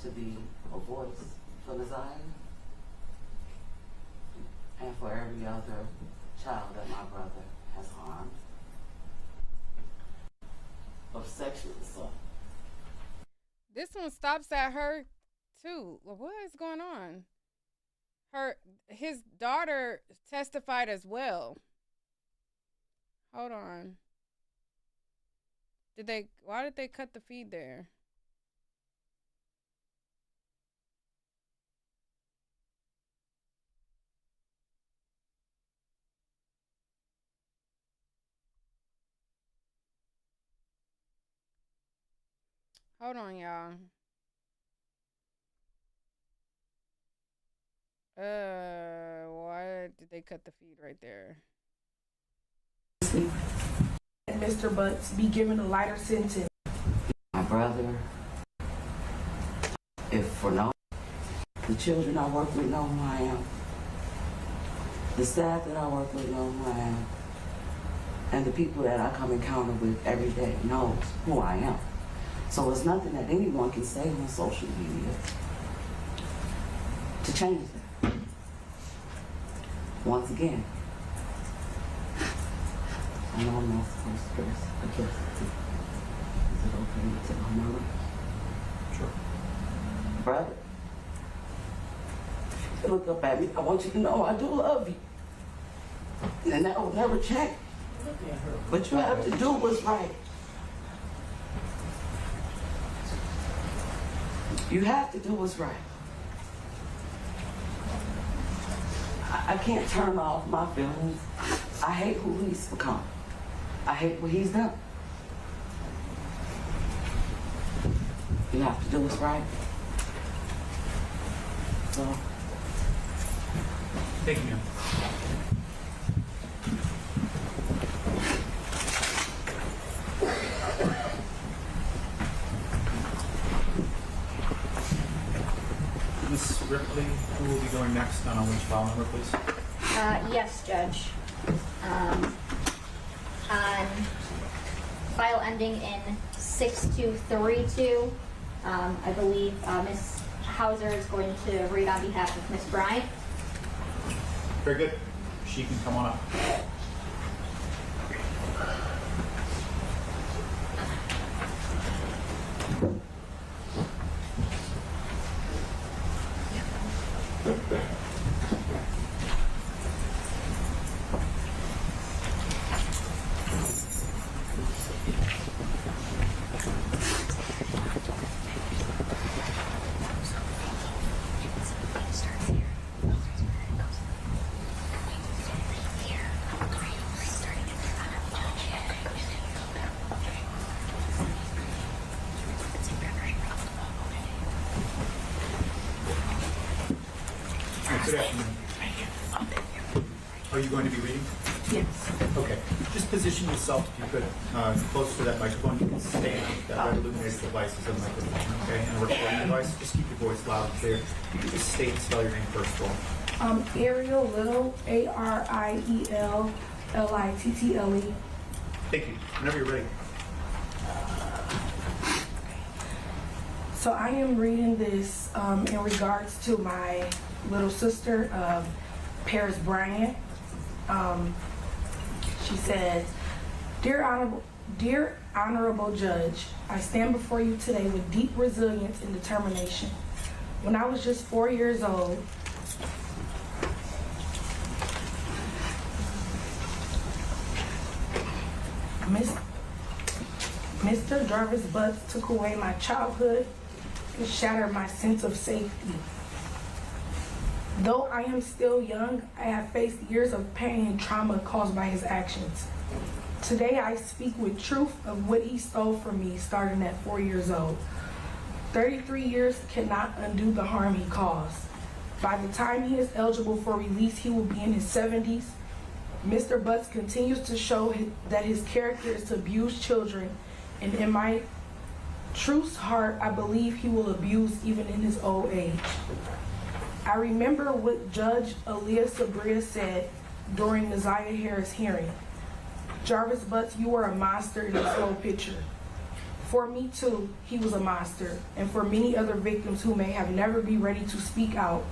to be a voice for Naziyah and for every other child that my brother has harmed of sexual assault. This one stops at her too. What is going on? His daughter testified as well. Hold on. Why did they cut the feed there? Hold on, y'all. Why did they cut the feed right there? Mr. Butts be given a lighter sentence. My brother, if for no, the children I work with know who I am. The staff that I work with know who I am. And the people that I come encounter with every day knows who I am. So it's nothing that anyone can say on social media to change that. Once again, I know I'm not supposed to address it. Is it okay to tell my mother? Sure. Brother, look up at me. I want you to know I do love you. And that will never change. But you have to do what's right. You have to do what's right. I can't turn off my feelings. I hate who he's become. I hate what he's done. You have to do what's right. So. Thank you, ma'am. Ms. Ripley, who will be going next on which file number, please? Yes, Judge. On file ending in 6232, I believe Ms. Hauser is going to read on behalf of Ms. Bryant. Very good. She can come on up. Good afternoon. Are you going to be reading? Yes. Okay. Just position yourself, if you could, close to that microphone. You can stand. That red illuminates the device as a microphone, okay? And a recording device. Just keep your voice loud and clear. You can just state and spell your name first of all. Ariel Little, ARIELLITTLE. Thank you. Whenever you're ready. So I am reading this in regards to my little sister, Paris Bryant. She says, Dear Honorable Judge, I stand before you today with deep resilience and determination. When I was just 4 years old, Mr. Jarvis Butts took away my childhood and shattered my sense of safety. Though I am still young, I have faced years of pain and trauma caused by his actions. Today I speak with truth of what he stole from me starting at 4 years old. 33 years cannot undo the harm he caused. By the time he is eligible for release, he will be in his 70s. Mr. Butts continues to show that his character is to abuse children, and in my truest heart, I believe he will abuse even in his old age. I remember what Judge Aaliyah Sabria said during Naziyah Harris' hearing. Jarvis Butts, you were a monster in this whole picture. For me too, he was a monster, and for many other victims who may have never been ready to speak out.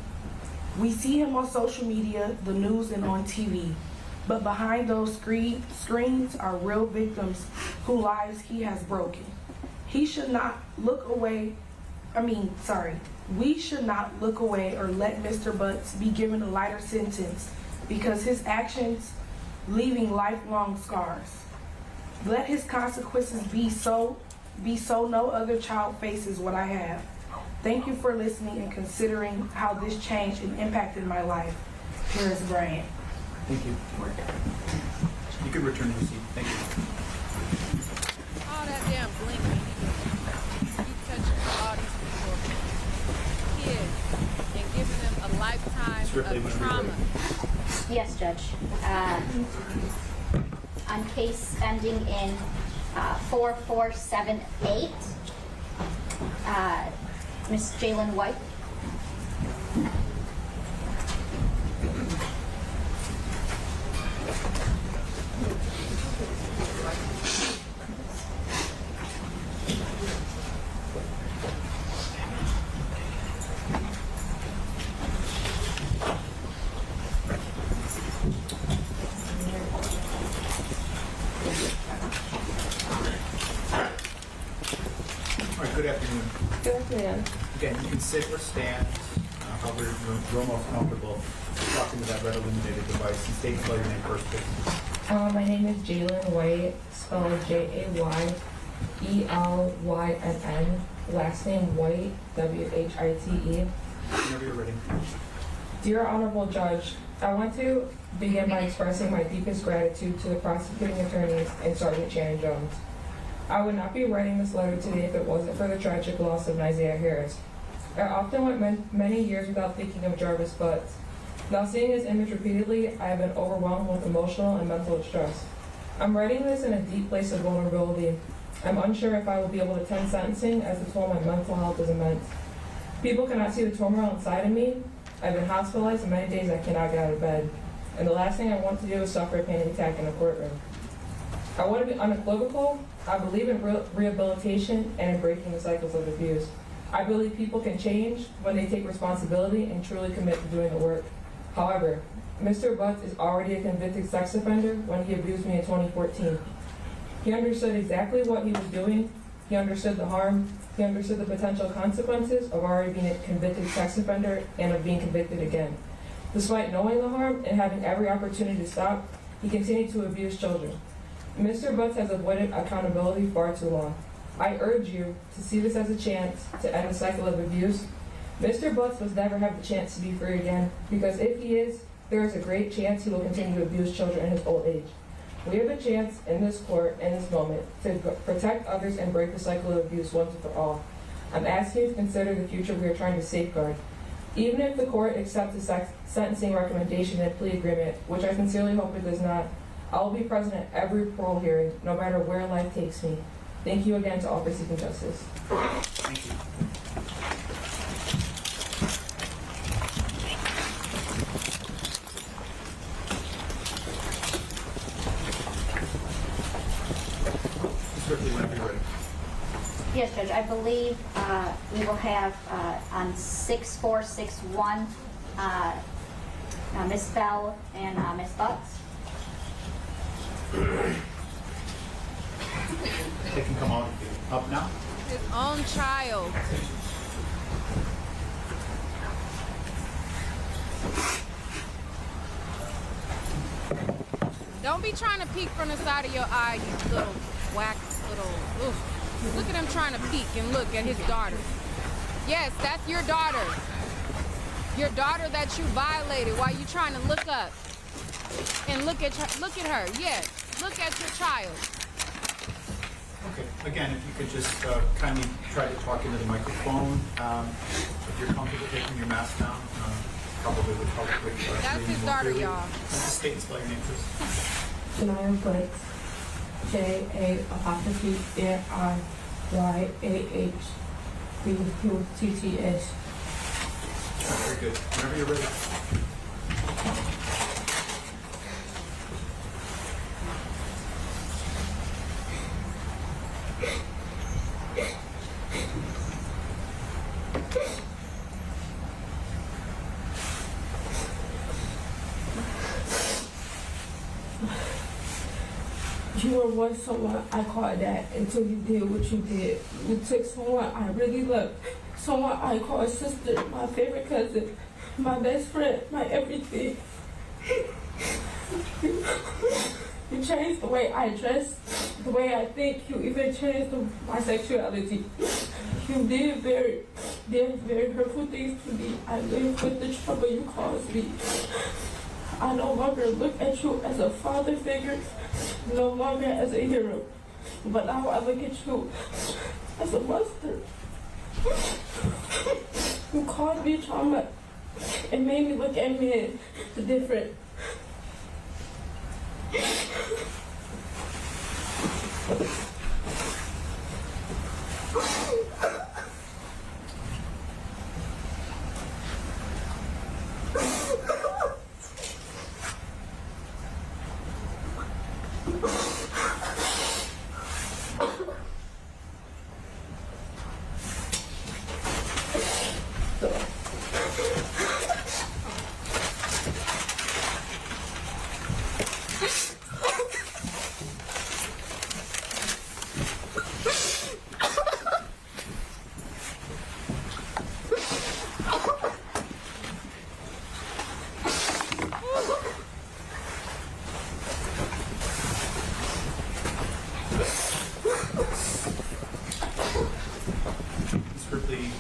We see him on social media, the news, and on TV. But behind those screens are real victims whose lives he has broken. We should not look away or let Mr. Butts be given a lighter sentence because his actions leaving lifelong scars. Let his consequences be so no other child faces what I have. Thank you for listening and considering how this changed and impacted my life. Paris Bryant. Thank you. You can return to your seat. Thank you. All that damn blinking. You touching all these people, kids, and giving them a lifetime of trauma. Yes, Judge. On case ending in 4478, Ms. Jalen White. Good afternoon. Good afternoon. Again, you can sit or stand, however you're most comfortable. Talking to that red illuminated device and state and spell your name first, please. My name is Jalen White, spelled Jaylynn. Last name White, White. Whenever you're ready. Dear Honorable Judge, I want to begin by expressing my deepest gratitude to the prosecuting attorneys and Sergeant Shannon Jones. I would not be writing this letter today if it wasn't for the tragic loss of Naziyah Harris. I often went many years without thinking of Jarvis Butts. Now seeing his image repeatedly, I have been overwhelmed with emotional and mental distress. I'm writing this in a deep place of vulnerability. I'm unsure if I will be able to attend sentencing as the toll on my mental health is immense. People cannot see the turmoil inside of me. I've been hospitalized and many days I cannot get out of bed. And the last thing I want to do is suffer a panic attack in a courtroom. I want to be unequivocal. I believe in rehabilitation and in breaking the cycles of abuse. I believe people can change when they take responsibility and truly commit to doing the work. However, Mr. Butts is already a convicted sex offender when he abused me in 2014. He understood exactly what he was doing. He understood the harm. He understood the potential consequences of already being a convicted sex offender and of being convicted again. Despite knowing the harm and having every opportunity to stop, he continued to abuse children. Mr. Butts has avoided accountability far too long. I urge you to see this as a chance to end the cycle of abuse. Mr. Butts must never have the chance to be free again, because if he is, there is a great chance he will continue to abuse children in his old age. We have a chance in this court, in this moment, to protect others and break the cycle of abuse once and for all. I'm asking you to consider the future we are trying to safeguard. Even if the court accepts the sentencing recommendation and plea agreement, which I sincerely hope it does not, I will be present at every parole hearing, no matter where life takes me. Thank you again to all for seeking justice. Thank you. Yes, Judge. I believe we will have on 6461 Ms. Bell and Ms. Butts. They can come up now. His own child. Don't be trying to peek from the side of your eye, you little whack little. Oof. Look at him trying to peek and look at his daughter. Yes, that's your daughter. Your daughter that you violated while you trying to look up and look at her. Yes, look at your child. Okay. Again, if you could just kindly try to talk into the microphone. If you're comfortable taking your mask down, probably would help with. That's his daughter, y'all. State and spell your name, please. Janiyah Butts. JAARYAHBUTTS. Very good. Whenever you're ready. You were once someone I called dad until you did what you did. You took someone I really loved, someone I called sister, my favorite cousin, my best friend, my everything. You changed the way I dress, the way I think. You even changed my sexuality. You did very hurtful things to me. I lived with the trouble you caused me. I no longer look at you as a father figure, no longer as a hero, but now I look at you as a monster. You caused me trauma and made me look at men different.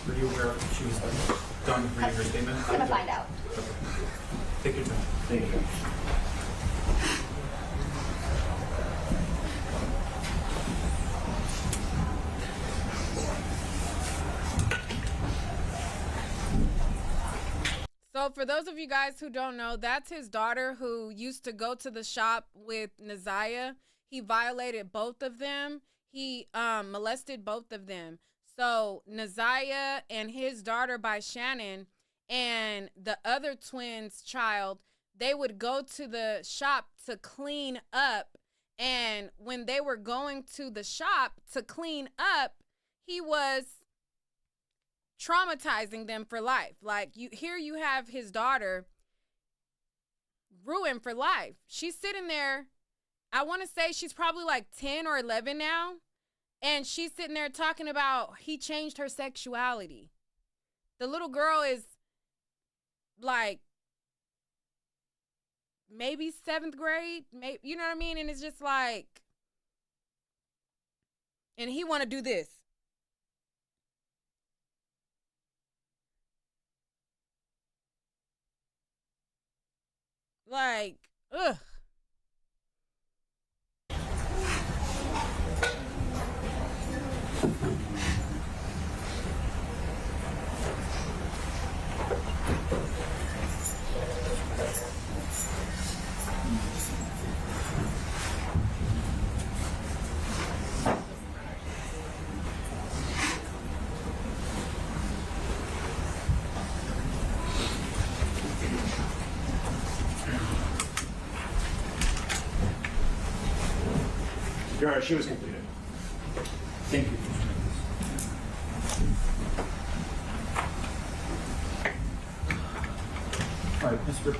Were you aware if she was done reading her statement? I'm gonna find out. Okay. Take your time. Thank you. So for those of you guys who don't know, that's his daughter who used to go to the shop with Naziyah. He violated both of them. He molested both of them. So Naziyah and his daughter by Shannon and the other twins' child, they would go to the shop to clean up. And when they were going to the shop to clean up, he was traumatizing them for life. Like, you have his daughter ruined for life. She's sitting there, I want to say she's probably like 10 or 11 now. And she's sitting there talking about he changed her sexuality. The little girl is like maybe 7th grade, maybe, you know what I mean? And it's just like, and he want to do this. Like, ugh. Your Honor, she was completed. Thank you.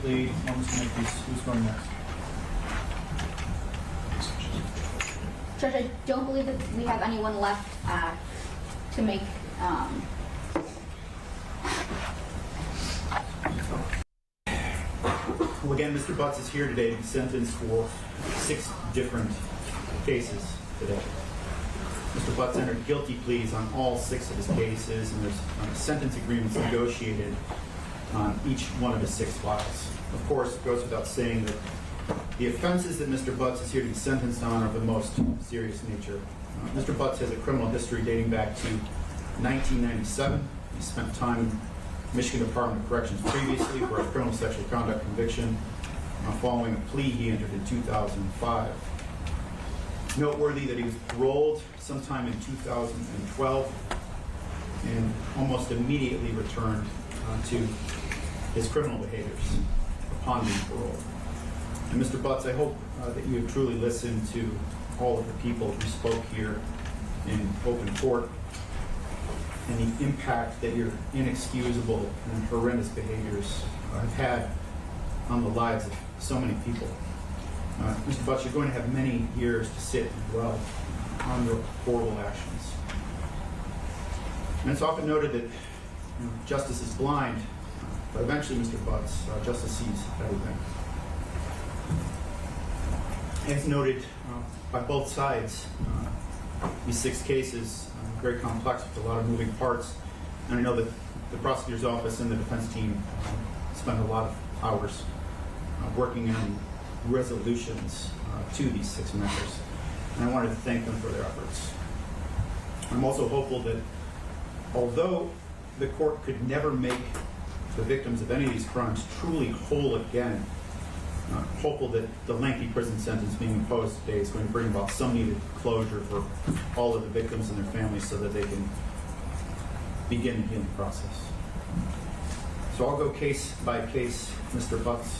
quickly. Mr. Makepeace, who's going next? Judge, I don't believe that we have anyone left to make. Well, again, Mr. Butts is here today to be sentenced for 6 different cases today. Mr. Butts entered guilty pleas on all 6 of his cases, and there's sentence agreements negotiated on each one of his 6 files. Of course, it goes without saying that the offenses that Mr. Butts is here to be sentenced on are of the most serious nature. Mr. Butts has a criminal history dating back to 1997. He spent time in Michigan Department of Corrections previously for a criminal sexual conduct conviction following a plea he entered in 2005. Noteworthy that he was paroled sometime in 2012 and almost immediately returned to his criminal behaviors upon being paroled. And Mr. Butts, I hope that you have truly listened to all of the people who spoke here in open court and the impact that your inexcusable and horrendous behaviors have had on the lives of so many people. Mr. Butts, you're going to have many years to sit and dwell on your horrible actions. And it's often noted that justice is blind, but eventually, Mr. Butts, justice sees everything. As noted by both sides, these 6 cases are very complex with a lot of moving parts, and I know that the prosecutor's office and the defense team spend a lot of hours working on resolutions to these 6 matters, and I wanted to thank them for their efforts. I'm also hopeful that although the court could never make the victims of any of these crimes truly whole again, hopeful that the lengthy prison sentence being imposed today is going to bring about some needed closure for all of the victims and their families so that they can begin the healing process. So I'll go case by case, Mr. Butts.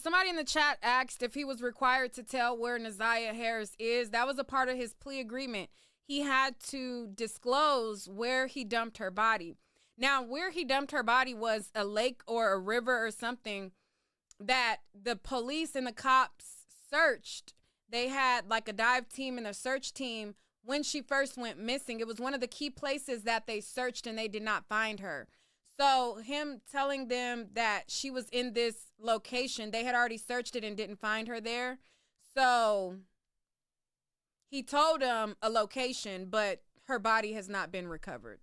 Somebody in the chat asked if he was required to tell where Naziyah Harris is. That was a part of his plea agreement. He had to disclose where he dumped her body. Now, where he dumped her body was a lake or a river or something that the police and the cops searched. They had like a dive team and a search team when she first went missing. It was one of the key places that they searched and they did not find her. So him telling them that she was in this location, they had already searched it and didn't find her there. So he told them a location, but her body has not been recovered.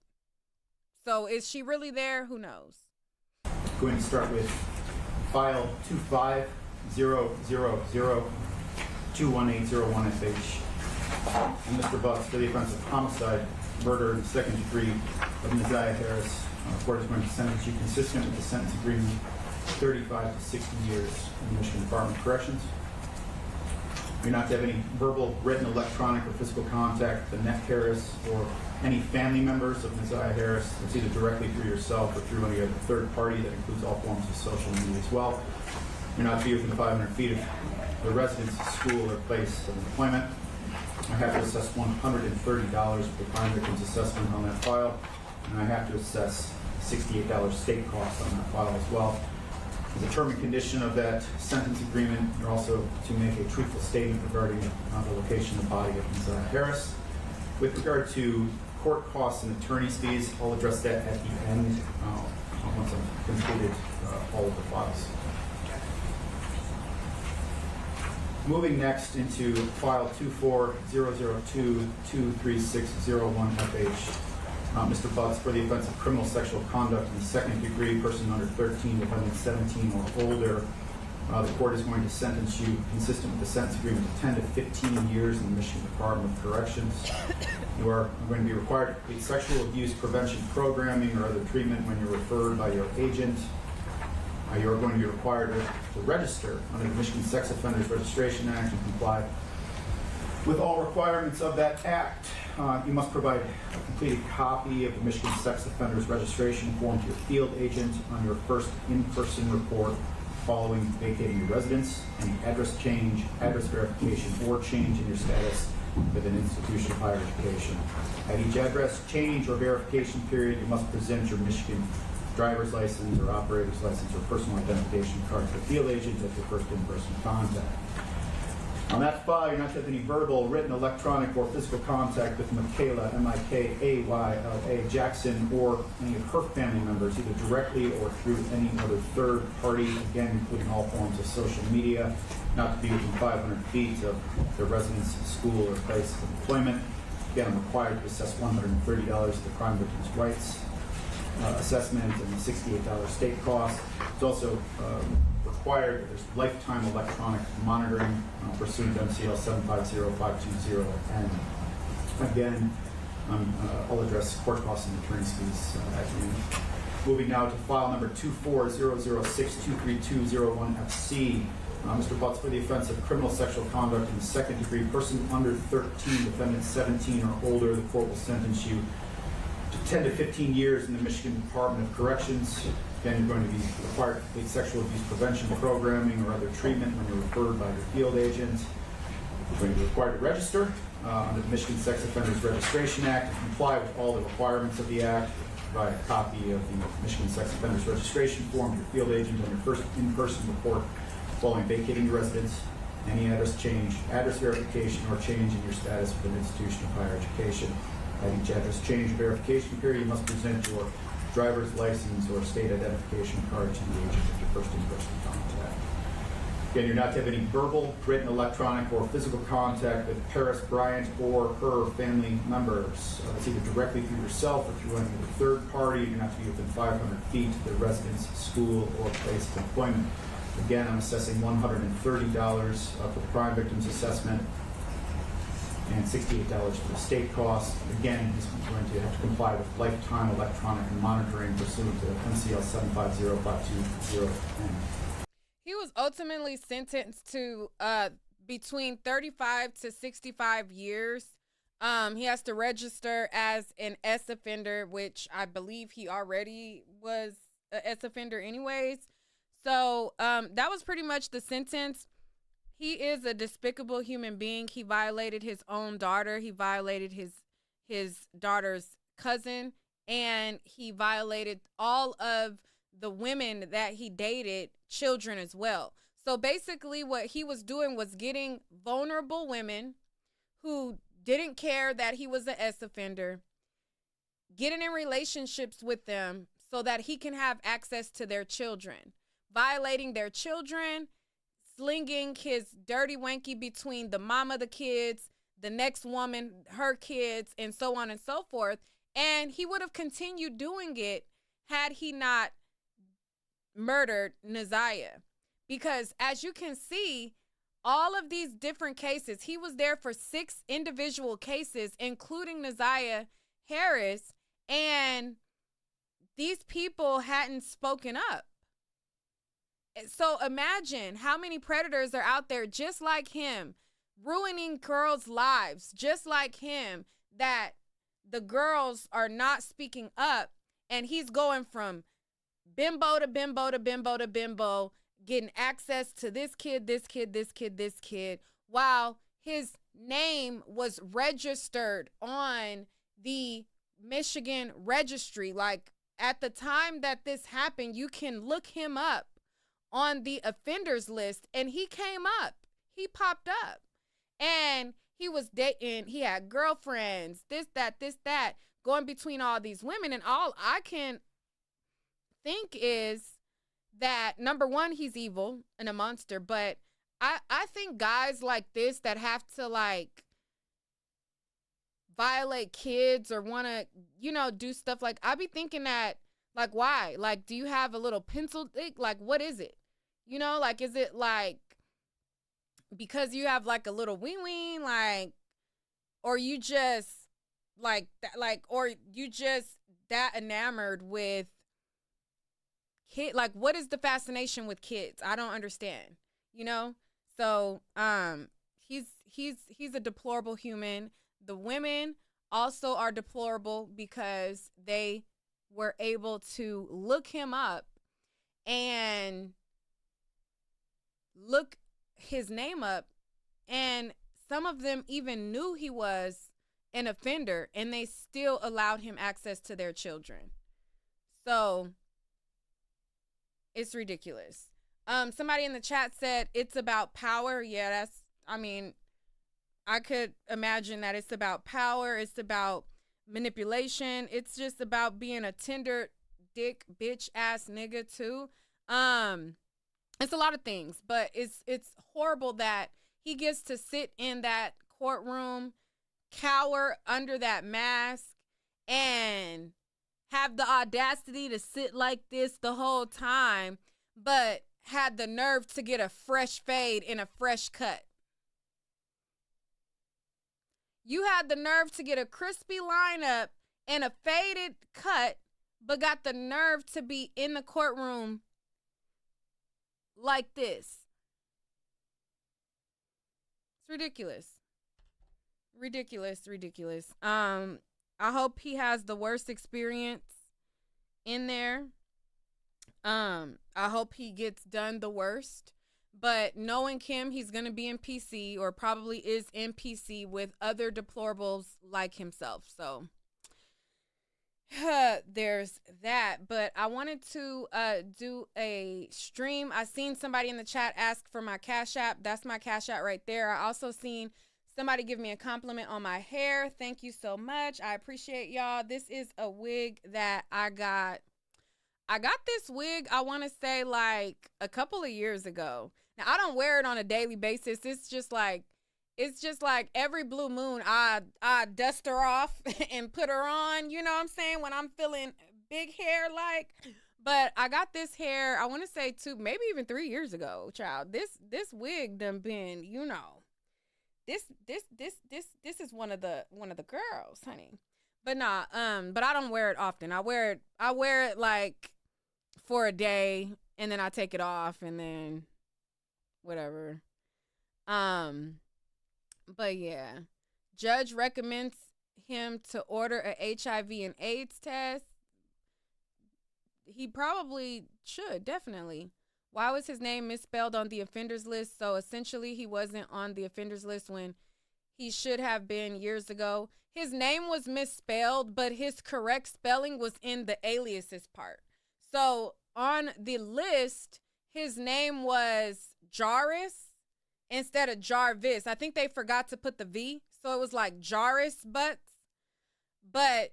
So is she really there? Who knows? I'm going to start with file 25000-21801FH. And Mr. Butts, for the offense of homicide, murder in the 2nd degree of Naziyah Harris, the court is going to sentence you consistent with the sentence agreement 35 to 60 years in the Michigan Department of Corrections. You're not to have any verbal, written, electronic, or physical contact with Annette Harris or any family members of Naziyah Harris. It's either directly through yourself or through any other third party. That includes all forms of social media as well. You're not to be within 500 feet of the residence, school, or place of employment. I have to assess $130 for the crime victim's assessment on that file, and I have to assess $68 state costs on that file as well. As a term and condition of that sentence agreement, you're also to make a truthful statement regarding the location of the body of Naziyah Harris. With regard to court costs and attorney's fees, I'll address that at the end once I've completed all of the files. Moving next into file 24002-23601FH. Mr. Butts, for the offense of criminal sexual conduct in the 2nd degree, person under 13, defendant 17 or older, the court is going to sentence you consistent with the sentence agreement to 10 to 15 years in the Michigan Department of Corrections. You are going to be required to complete sexual abuse prevention programming or other treatment when you're referred by your agent. You are going to be required to register under the Michigan Sex Offenders Registration Act and comply with all requirements of that act. You must provide a completed copy of the Michigan Sex Offenders Registration form to your field agent on your first in-person report following vacating your residence. Any address change, address verification, or change in your status with an institution of higher education. At each address change or verification period, you must present your Michigan driver's license or operator's license or personal identification card to the field agent at your first in-person contact. On that file, you're not to have any verbal, written, electronic, or physical contact with Michaela, M-I-K-A-Y-L-A, Jackson, or any of her family members, either directly or through any other third party, again, including all forms of social media, not to be within 500 feet of their residence, school, or place of employment. Again, I'm required to assess $130 to the crime victim's rights assessment and the $68 state cost. It's also required that there's lifetime electronic monitoring pursuant to MCL 750520. And again, I'll address court costs and attorney's fees at the end. Moving now to file number 24006232001FC. Mr. Butts, for the offense of criminal sexual conduct in the second degree, person under 13, defendant 17 or older, the court will sentence you to 10 to 15 years in the Michigan Department of Corrections. Again, you're going to be required to complete sexual abuse prevention programming or other treatment when you're referred by your field agent. You're going to be required to register under the Michigan Sex Offenders Registration Act and comply with all the requirements of the Act. Provide a copy of the Michigan Sex Offenders Registration Form to your field agent on your first in-person report following vacating your residence, any address change, address verification, or change in your status with an institution of higher education. At each address change or verification period, you must present your driver's license or state identification card to the agent at your first in-person contact. Again, you're not to have any verbal, written, electronic, or physical contact with Paris Bryant or her family members. It's either directly through yourself or through any other third party. You're not to be within 500 feet of their residence, school, or place of employment. Again, I'm assessing $130 for the crime victim's assessment and $68 for the state cost. Again, he's going to have to comply with lifetime electronic monitoring pursuant to MCL 750520. He was ultimately sentenced to between 35 to 65 years. He has to register as an S offender, which I believe he already was an S offender anyways. So that was pretty much the sentence. He is a despicable human being. He violated his own daughter. He violated his daughter's cousin, and he violated all of the women that he dated, children as well. So basically what he was doing was getting vulnerable women who didn't care that he was an S offender, getting in relationships with them so that he can have access to their children, violating their children, slinging his dirty wanky between the mama, the kids, the next woman, her kids, and so on and so forth. And he would have continued doing it had he not murdered Naziyah. Because as you can see, all of these different cases, he was there for 6 individual cases, including Naziyah Harris, and these people hadn't spoken up. So imagine how many predators are out there just like him, ruining girls' lives just like him, that the girls are not speaking up, and he's going from bimbo to bimbo to bimbo to bimbo, getting access to this kid, this kid, this kid, this kid, while his name was registered on the Michigan registry. Like, at the time that this happened, you can look him up on the offenders list, and he came up. He popped up. And he was dating, he had girlfriends, this, that, going between all these women. And all I can think is that, number one, he's evil and a monster. But I think guys like this that have to, like, violate kids or want to, do stuff like, I be thinking that, like, why? Like, do you have a little pencil dick? Like, what is it? Like, is it like because you have like a little ween, like, or you just like that, like, or you just that enamored with kid? Like, what is the fascination with kids? I don't understand. So he's a deplorable human. The women also are deplorable because they were able to look him up and look his name up, and some of them even knew he was an offender, and they still allowed him access to their children. So It's ridiculous. Somebody in the chat said it's about power. Yeah, I could imagine that it's about power. It's about manipulation. It's just about being a tender dick bitch ass nigga too. It's a lot of things, but it's horrible that he gets to sit in that courtroom, cower under that mask, and have the audacity to sit like this the whole time, but had the nerve to get a fresh fade and a fresh cut. You had the nerve to get a crispy lineup and a faded cut, but got the nerve to be in the courtroom like this. It's ridiculous. Ridiculous. I hope he has the worst experience in there. I hope he gets done the worst. But knowing him, he's going to be in PC, or probably is in PC with other deplorables like himself. So there's that. But I wanted to do a stream. I seen somebody in the chat ask for my Cash App. That's my Cash App right there. I also seen somebody give me a compliment on my hair. Thank you so much. I appreciate y'all. This is a wig that I got. I got this wig, I want to say, like a couple of years ago. Now, I don't wear it on a daily basis. It's just like every blue moon, I dust her off and put her on, you know what I'm saying, when I'm feeling big hair like. But I got this hair, I want to say maybe even 3 years ago, child. This wig done been, you know, this is one of the girls, honey. But nah, but I don't wear it often. I wear it like for a day, and then I take it off, and then whatever. But yeah, judge recommends him to order a HIV and AIDS test. He probably should, definitely. Why was his name misspelled on the offenders list? So essentially he wasn't on the offenders list when he should have been years ago. His name was misspelled, but his correct spelling was in the aliases part. So on the list, his name was Jarvis instead of Jarvis. I think they forgot to put the V, so it was like Jarvis Butts. But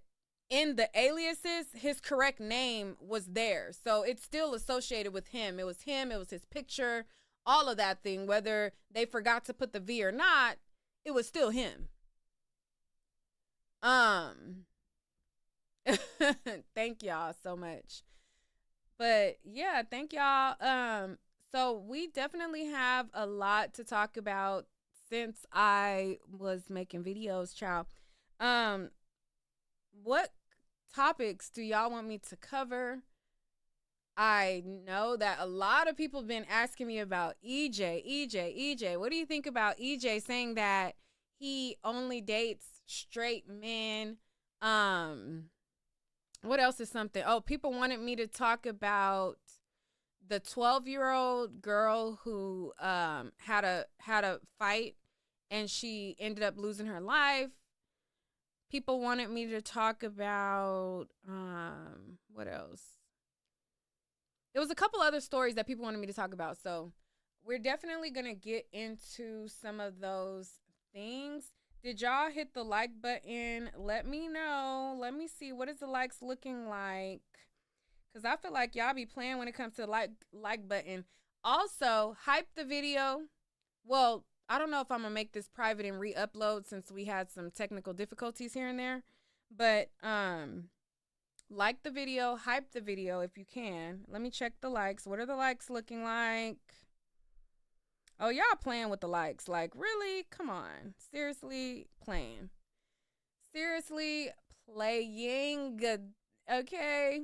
in the aliases, his correct name was there. So it's still associated with him. It was him, it was his picture, all of that thing. Whether they forgot to put the V or not, it was still him. Thank y'all so much. But yeah, thank y'all. So we definitely have a lot to talk about since I was making videos, child. What topics do y'all want me to cover? I know that a lot of people have been asking me about EJ. What do you think about EJ saying that he only dates straight men? What else is something? Oh, people wanted me to talk about the 12-year-old girl who had a fight and she ended up losing her life. People wanted me to talk about what else? There was a couple other stories that people wanted me to talk about. So we're definitely going to get into some of those things. Did y'all hit the like button? Let me know. Let me see. What is the likes looking like? Because I feel like y'all be playing when it comes to the like button. Also, hype the video. Well, I don't know if I'm going to make this private and re-upload since we had some technical difficulties here and there. But like the video, hype the video if you can. Let me check the likes. What are the likes looking like? Oh, y'all playing with the likes. Like, really? Come on. Seriously playing. Seriously playing. Okay.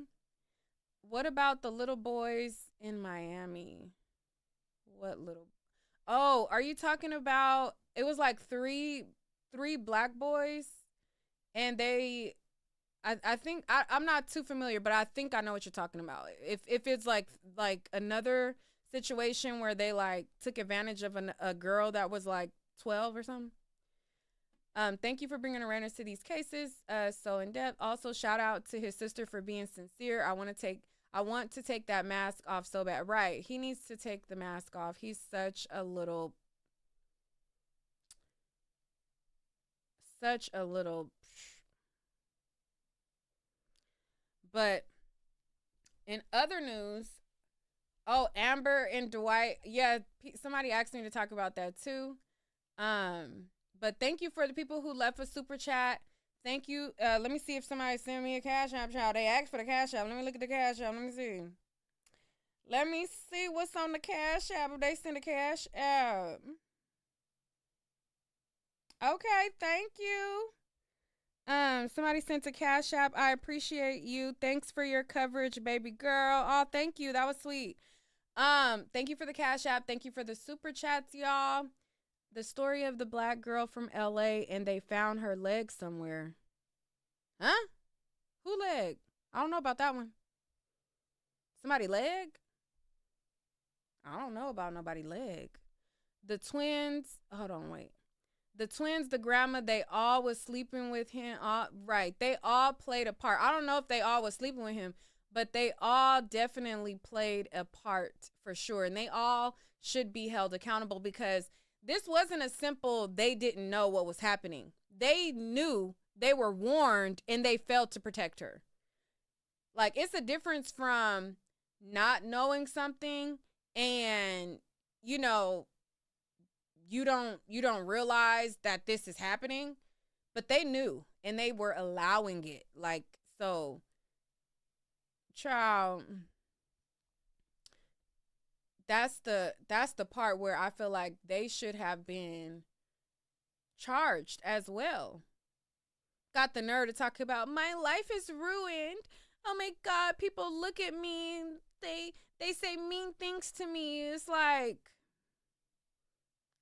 What about the little boys in Miami? What little? Oh, are you talking about, it was like three black boys, and they, I think, I'm not too familiar, but I think I know what you're talking about. If it's like another situation where they like took advantage of a girl that was like 12 or something. Thank you for bringing awareness to these cases so in depth. Also, shout out to his sister for being sincere. I want to take that mask off so bad. Right. He needs to take the mask off. He's such a little. But in other news, Amber and Dwight. Yeah, somebody asked me to talk about that too. But thank you for the people who left a super chat. Thank you. Let me see if somebody sent me a Cash App, child. They asked for the Cash App. Let me look at the Cash App. Let me see. Let me see what's on the Cash App. If they send a Cash App. Okay, thank you. Somebody sent a Cash App. I appreciate you. Thanks for your coverage, baby girl. Oh, thank you. That was sweet. Thank you for the Cash App. Thank you for the super chats, y'all. The story of the black girl from LA and they found her leg somewhere. Huh? Who leg? I don't know about that one. Somebody leg? I don't know about nobody leg. The twins, hold on, wait. The twins, the grandma, they all was sleeping with him. Right. They all played a part. I don't know if they all was sleeping with him, but they all definitely played a part for sure. And they all should be held accountable because this wasn't a simple, they didn't know what was happening. They knew, they were warned, and they failed to protect her. Like, it's a difference from not knowing something and, you know, you don't realize that this is happening, but they knew and they were allowing it. Like, so, child, that's the part where I feel like they should have been charged as well. Got the nerve to talk about my life is ruined. Oh my God, people look at me. They say mean things to me. It's like,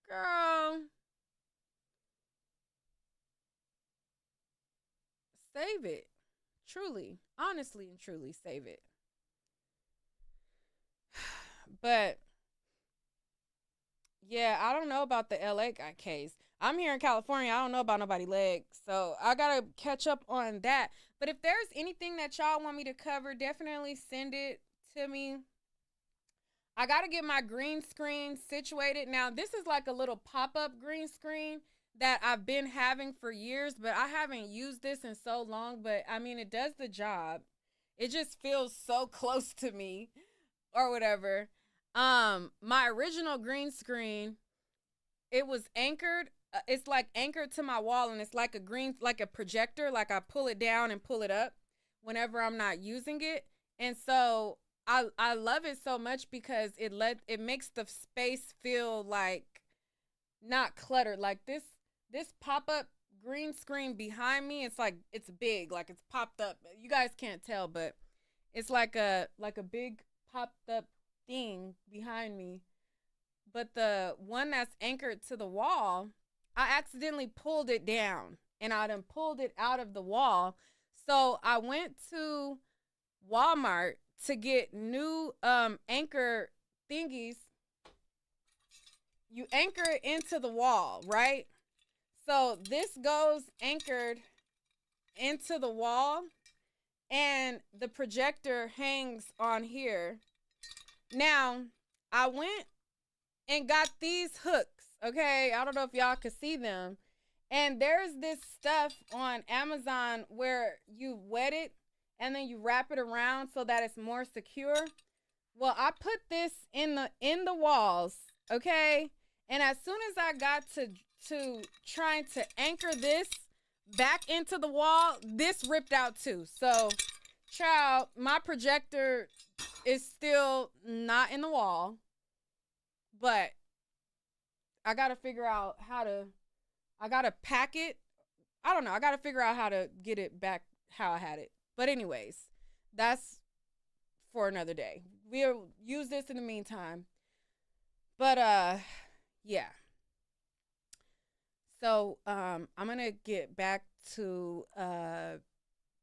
girl, save it. Truly, honestly and truly save it. But yeah, I don't know about the LA guy case. I'm here in California. I don't know about nobody leg. So I got to catch up on that. But if there's anything that y'all want me to cover, definitely send it to me. I got to get my green screen situated. Now, this is like a little pop-up green screen that I've been having for years, but I haven't used this in so long. But I mean, it does the job. It just feels so close to me or whatever. My original green screen, it was anchored. It's like anchored to my wall, and it's like like a projector. Like I pull it down and pull it up whenever I'm not using it. And so I love it so much because it makes the space feel like not cluttered. Like this pop-up green screen behind me, it's like it's big, like it's popped up. You guys can't tell, but it's like a big popped up thing behind me. But the one that's anchored to the wall, I accidentally pulled it down and I done pulled it out of the wall. So I went to Walmart to get new anchor thingies. You anchor it into the wall, right? So this goes anchored into the wall and the projector hangs on here. Now, I went and got these hooks, okay? I don't know if y'all could see them. And there's this stuff on Amazon where you wet it and then you wrap it around so that it's more secure. Well, I put this in the walls, okay? And as soon as I got to trying to anchor this back into the wall, this ripped out too. So, child, my projector is still not in the wall, but I got to figure out I got to pack it. I don't know. I got to figure out how to get it back how I had it. But anyways, that's for another day. We'll use this in the meantime. But yeah. So I'm going to get back to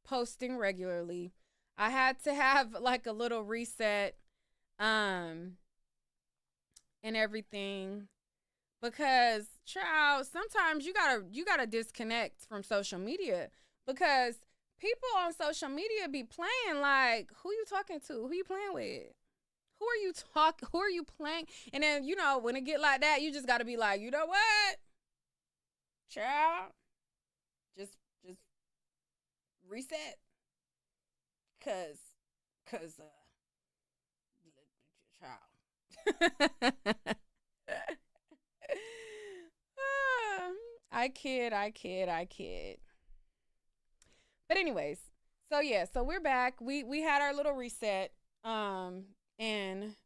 posting regularly. I had to have like a little reset and everything because, child, sometimes you gotta disconnect from social media because people on social media be playing like, who you talking to? Who you playing with? Who are you playing? And then, you know, when it get like that, you just got to be like, you know what? Child, just reset. Cause, child. I kid. But anyways, so yeah, so we're back. We had our little reset. And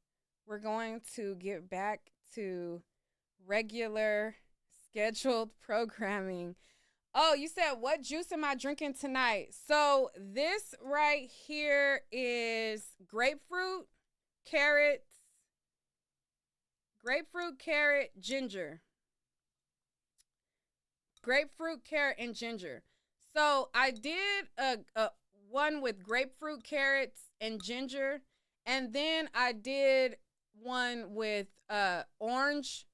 we're going to get back to regular scheduled programming. Oh, you said, what juice am I drinking tonight? So this right here is grapefruit, carrot, ginger. Grapefruit, carrot, and ginger. So I did a one with grapefruit, carrots, and ginger. And then I did one with oranges,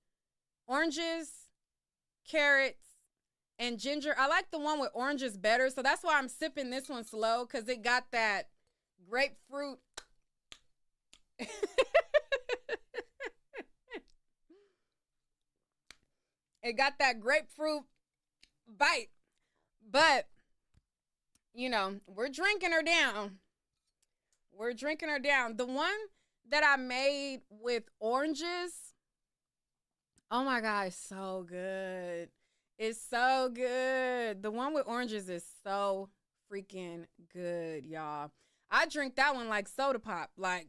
carrots, and ginger. I like the one with oranges better, so that's why I'm sipping this one slow, because it got that grapefruit. It got that grapefruit bite. But, you know, we're drinking her down. The one that I made with oranges, oh my God, it's so good. It's so good. The one with oranges is so freaking good, y'all. I drink that one like soda pop. Like,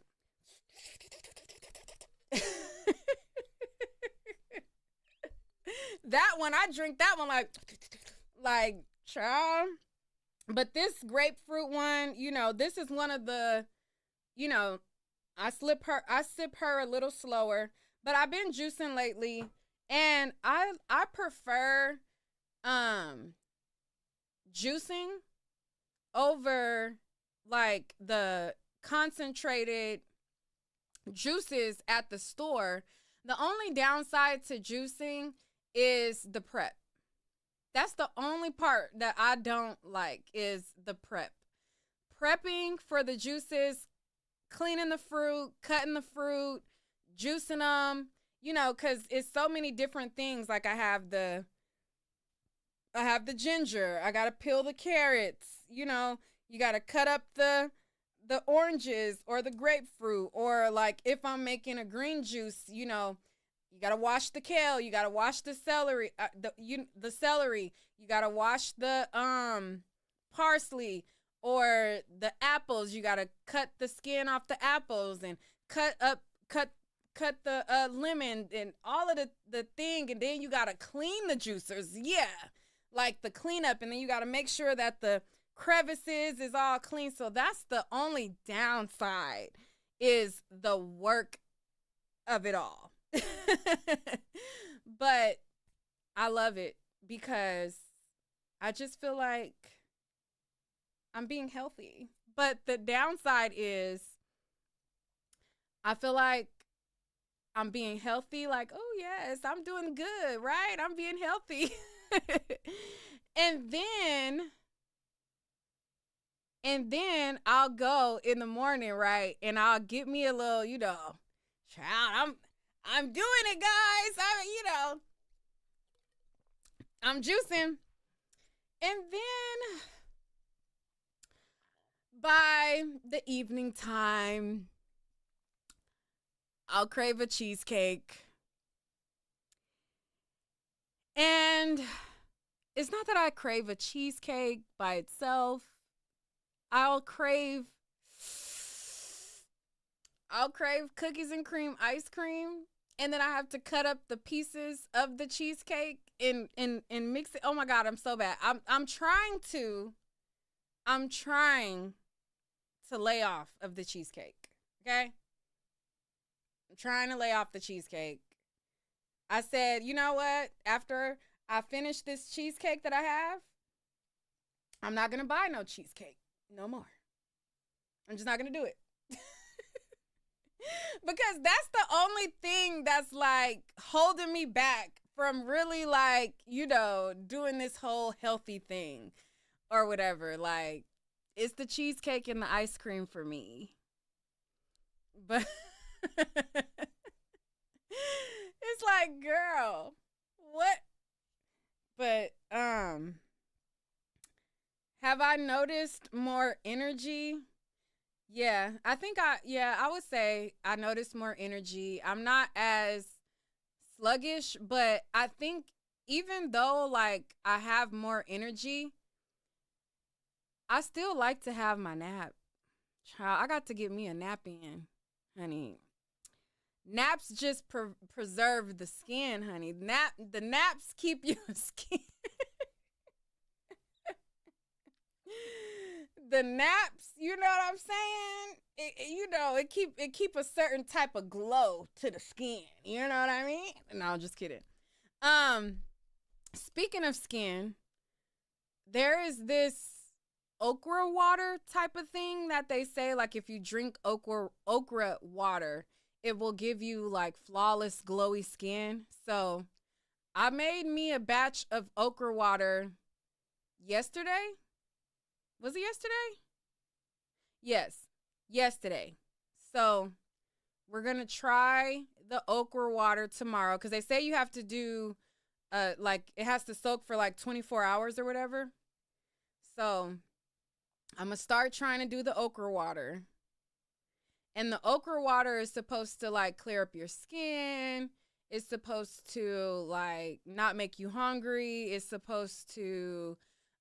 I drink that one like, child. But this grapefruit one, you know, this is one of the, you know, I sip her a little slower, but I've been juicing lately, and I prefer juicing over like the concentrated juices at the store. The only downside to juicing is the prep. That's the only part that I don't like, is the prep. Prepping for the juices, cleaning the fruit, cutting the fruit, juicing them, you know, because it's so many different things. Like I have the ginger. I got to peel the carrots. You know, you got to cut up the oranges or the grapefruit. Or like if I'm making a green juice, you know, you got to wash the kale. You got to wash the celery. The celery. You got to wash the parsley or the apples. You got to cut the skin off the apples and cut the lemon and all of the thing. And then you got to clean the juicers. Yeah. Like the cleanup. And then you got to make sure that the crevices is all clean. So that's the only downside, is the work of it all. But I love it because I just feel like I'm being healthy. But the downside is I feel like I'm being healthy. Like, oh yes, I'm doing good, right? I'm being healthy. And then I'll go in the morning, right? And I'll get me a little, you know, child, I'm doing it, guys. I'm juicing. And then by the evening time, I'll crave a cheesecake. And it's not that I crave a cheesecake by itself. I'll crave cookies and cream ice cream, and then I have to cut up the pieces of the cheesecake and mix it. Oh my God, I'm so bad. I'm trying to lay off of the cheesecake. Okay? I'm trying to lay off the cheesecake. I said, you know what? After I finish this cheesecake that I have, I'm not going to buy no cheesecake no more. I'm just not going to do it. Because that's the only thing that's like holding me back from really, like, you know, doing this whole healthy thing or whatever. Like, it's the cheesecake and the ice cream for me. But it's like, girl, what? But have I noticed more energy? Yeah, I would say I noticed more energy. I'm not as sluggish, but I think even though like I have more energy, I still like to have my nap. Child, I got to get me a nap in, honey. Naps just preserve the skin, honey. The naps keep your skin. The naps, you know what I'm saying? It keep a certain type of glow to the skin. You know what I mean? No, just kidding. Speaking of skin, there is this okra water type of thing that they say, like if you drink okra water, it will give you like flawless glowy skin. So I made me a batch of okra water yesterday. Was it yesterday? Yes, yesterday. So we're going to try the okra water tomorrow because they say you have to do, like it has to soak for like 24 hours or whatever. So I'm going to start trying to do the okra water. And the okra water is supposed to like clear up your skin. It's supposed to like not make you hungry. It's supposed to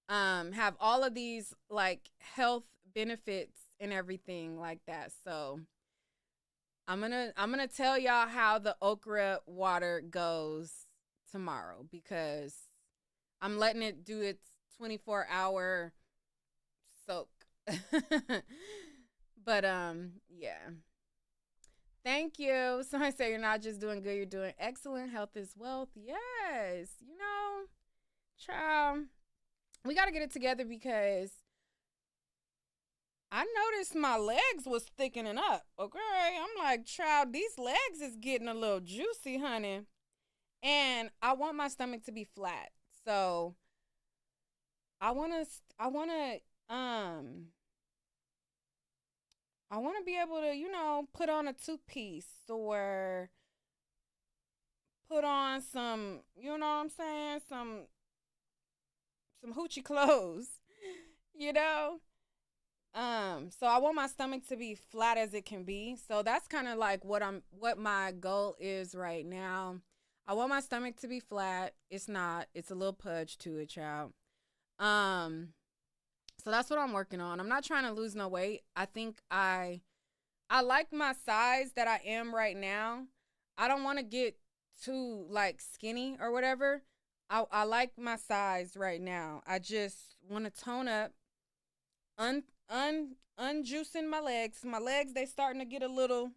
have all of these like health benefits and everything like that. So I'm gonna tell y'all how the okra water goes tomorrow because I'm letting it do its 24-hour soak. But yeah. Thank you. Somebody say you're not just doing good, you're doing excellent. Health is wealth. Yes. You know, child, we got to get it together because I noticed my legs was thickening up. Okay. I'm like, child, these legs is getting a little juicy, honey. And I want my stomach to be flat. So I want to be able to, you know, put on a two-piece or put on some, you know what I'm saying? Some hoochie clothes, you know? So I want my stomach to be flat as it can be. So that's kind of like what my goal is right now. I want my stomach to be flat. It's not. It's a little pudge to it, child. So that's what I'm working on. I'm not trying to lose no weight. I think I like my size that I am right now. I don't want to get too like skinny or whatever. I like my size right now. I just want to tone up, unjuicing my legs. My legs, they starting to get a little,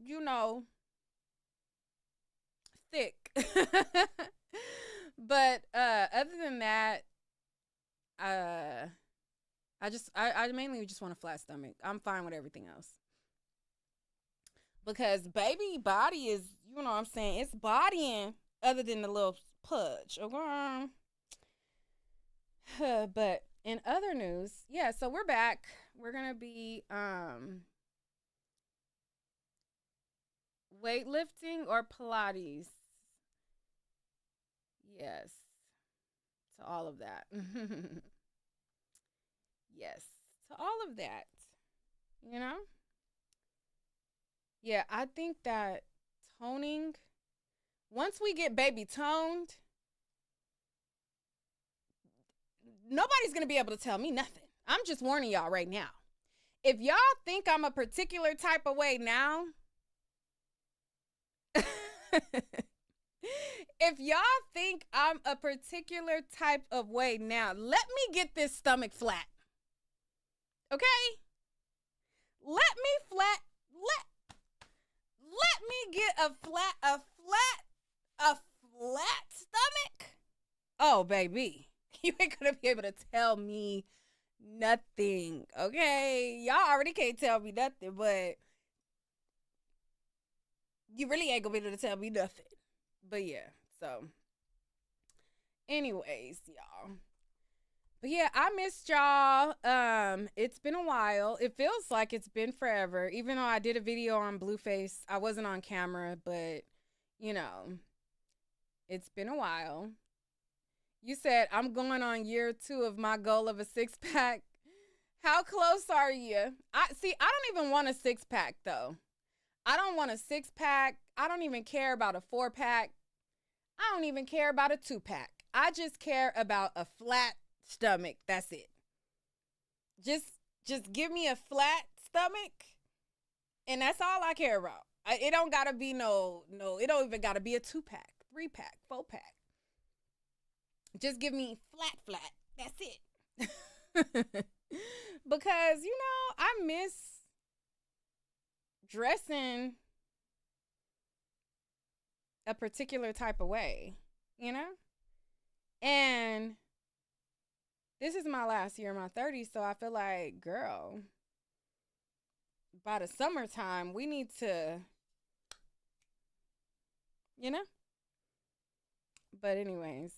you know, thick. But other than that, I mainly just want a flat stomach. I'm fine with everything else. Because baby body is, you know what I'm saying, it's bodying other than the little pudge. Okay. But in other news, yeah, so we're back. We're going to be weightlifting or Pilates. Yes. To all of that. Yes. To all of that. You know? Yeah, I think that toning, once we get baby toned, nobody's going to be able to tell me nothing. I'm just warning y'all right now. If y'all think I'm a particular type of way now, if y'all think I'm a particular type of way now, let me get this stomach flat. Okay? Let me get a flat stomach. Oh, baby. You ain't gonna be able to tell me nothing. Okay? Y'all already can't tell me nothing, but you really ain't gonna be able to tell me nothing. But yeah, so anyways, y'all. But yeah, I missed y'all. It's been a while. It feels like it's been forever. Even though I did a video on Blueface, I wasn't on camera, but you know, it's been a while. You said I'm going on year 2 of my goal of a 6-pack. How close are you? I don't even want a 6-pack though. I don't want a 6-pack. I don't even care about a 4-pack. I don't even care about a 2-pack. I just care about a flat stomach. That's it. Just give me a flat stomach, and that's all I care about. It don't gotta be no. It don't even gotta be a 2-pack, 3-pack, 4-pack. Just give me flat. That's it. Because I miss dressing a particular type of way, and this is my last year in my 30s, so I feel like, girl, by the summertime, we need to, But anyways,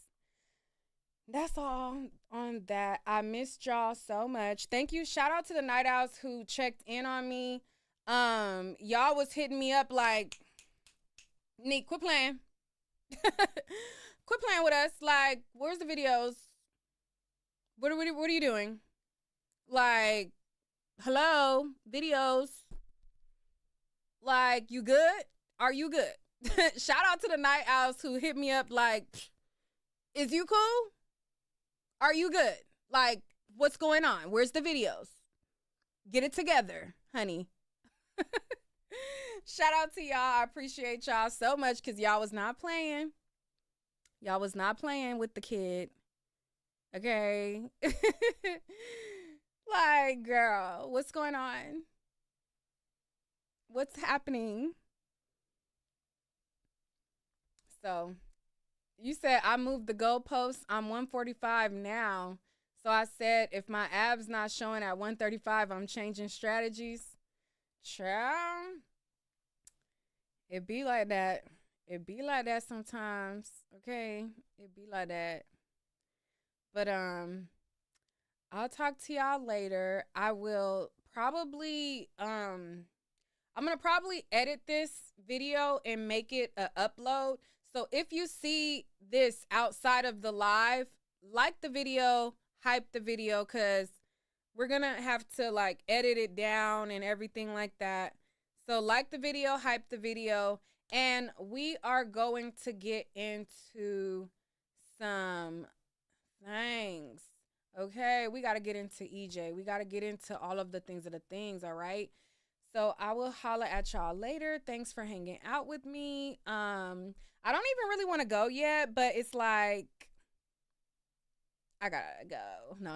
that's all on that. I missed y'all so much. Thank you. Shout out to the Night Owls who checked in on me. Y'all was hitting me up like, Nick, quit playing. Quit playing with us. Like, where's the videos? What are you doing? Like, hello, videos. Like, you good? Are you good? Shout out to the Night Owls who hit me up like, is you cool? Are you good? Like, what's going on? Where's the videos? Get it together, honey. Shout out to y'all. I appreciate y'all so much because y'all was not playing. Y'all was not playing with the kid. Okay. Like, girl, what's going on? What's happening? So, you said I moved the goalposts. I'm 145 now. So I said if my abs not showing at 135, I'm changing strategies. Child. It be like that. It be like that sometimes. Okay? It be like that. But I'll talk to y'all later. I will probably I'm gonna probably edit this video and make it a upload. So if you see this outside of the live, like the video, hype the video, because we're gonna have to like edit it down and everything like that. So like the video, hype the video, and we are going to get into some things. Okay, we got to get into EJ. We got to get into all of the things of the things, all right? So I will holler at y'all later. Thanks for hanging out with me. I don't even really want to go yet, but it's like I got to go. No,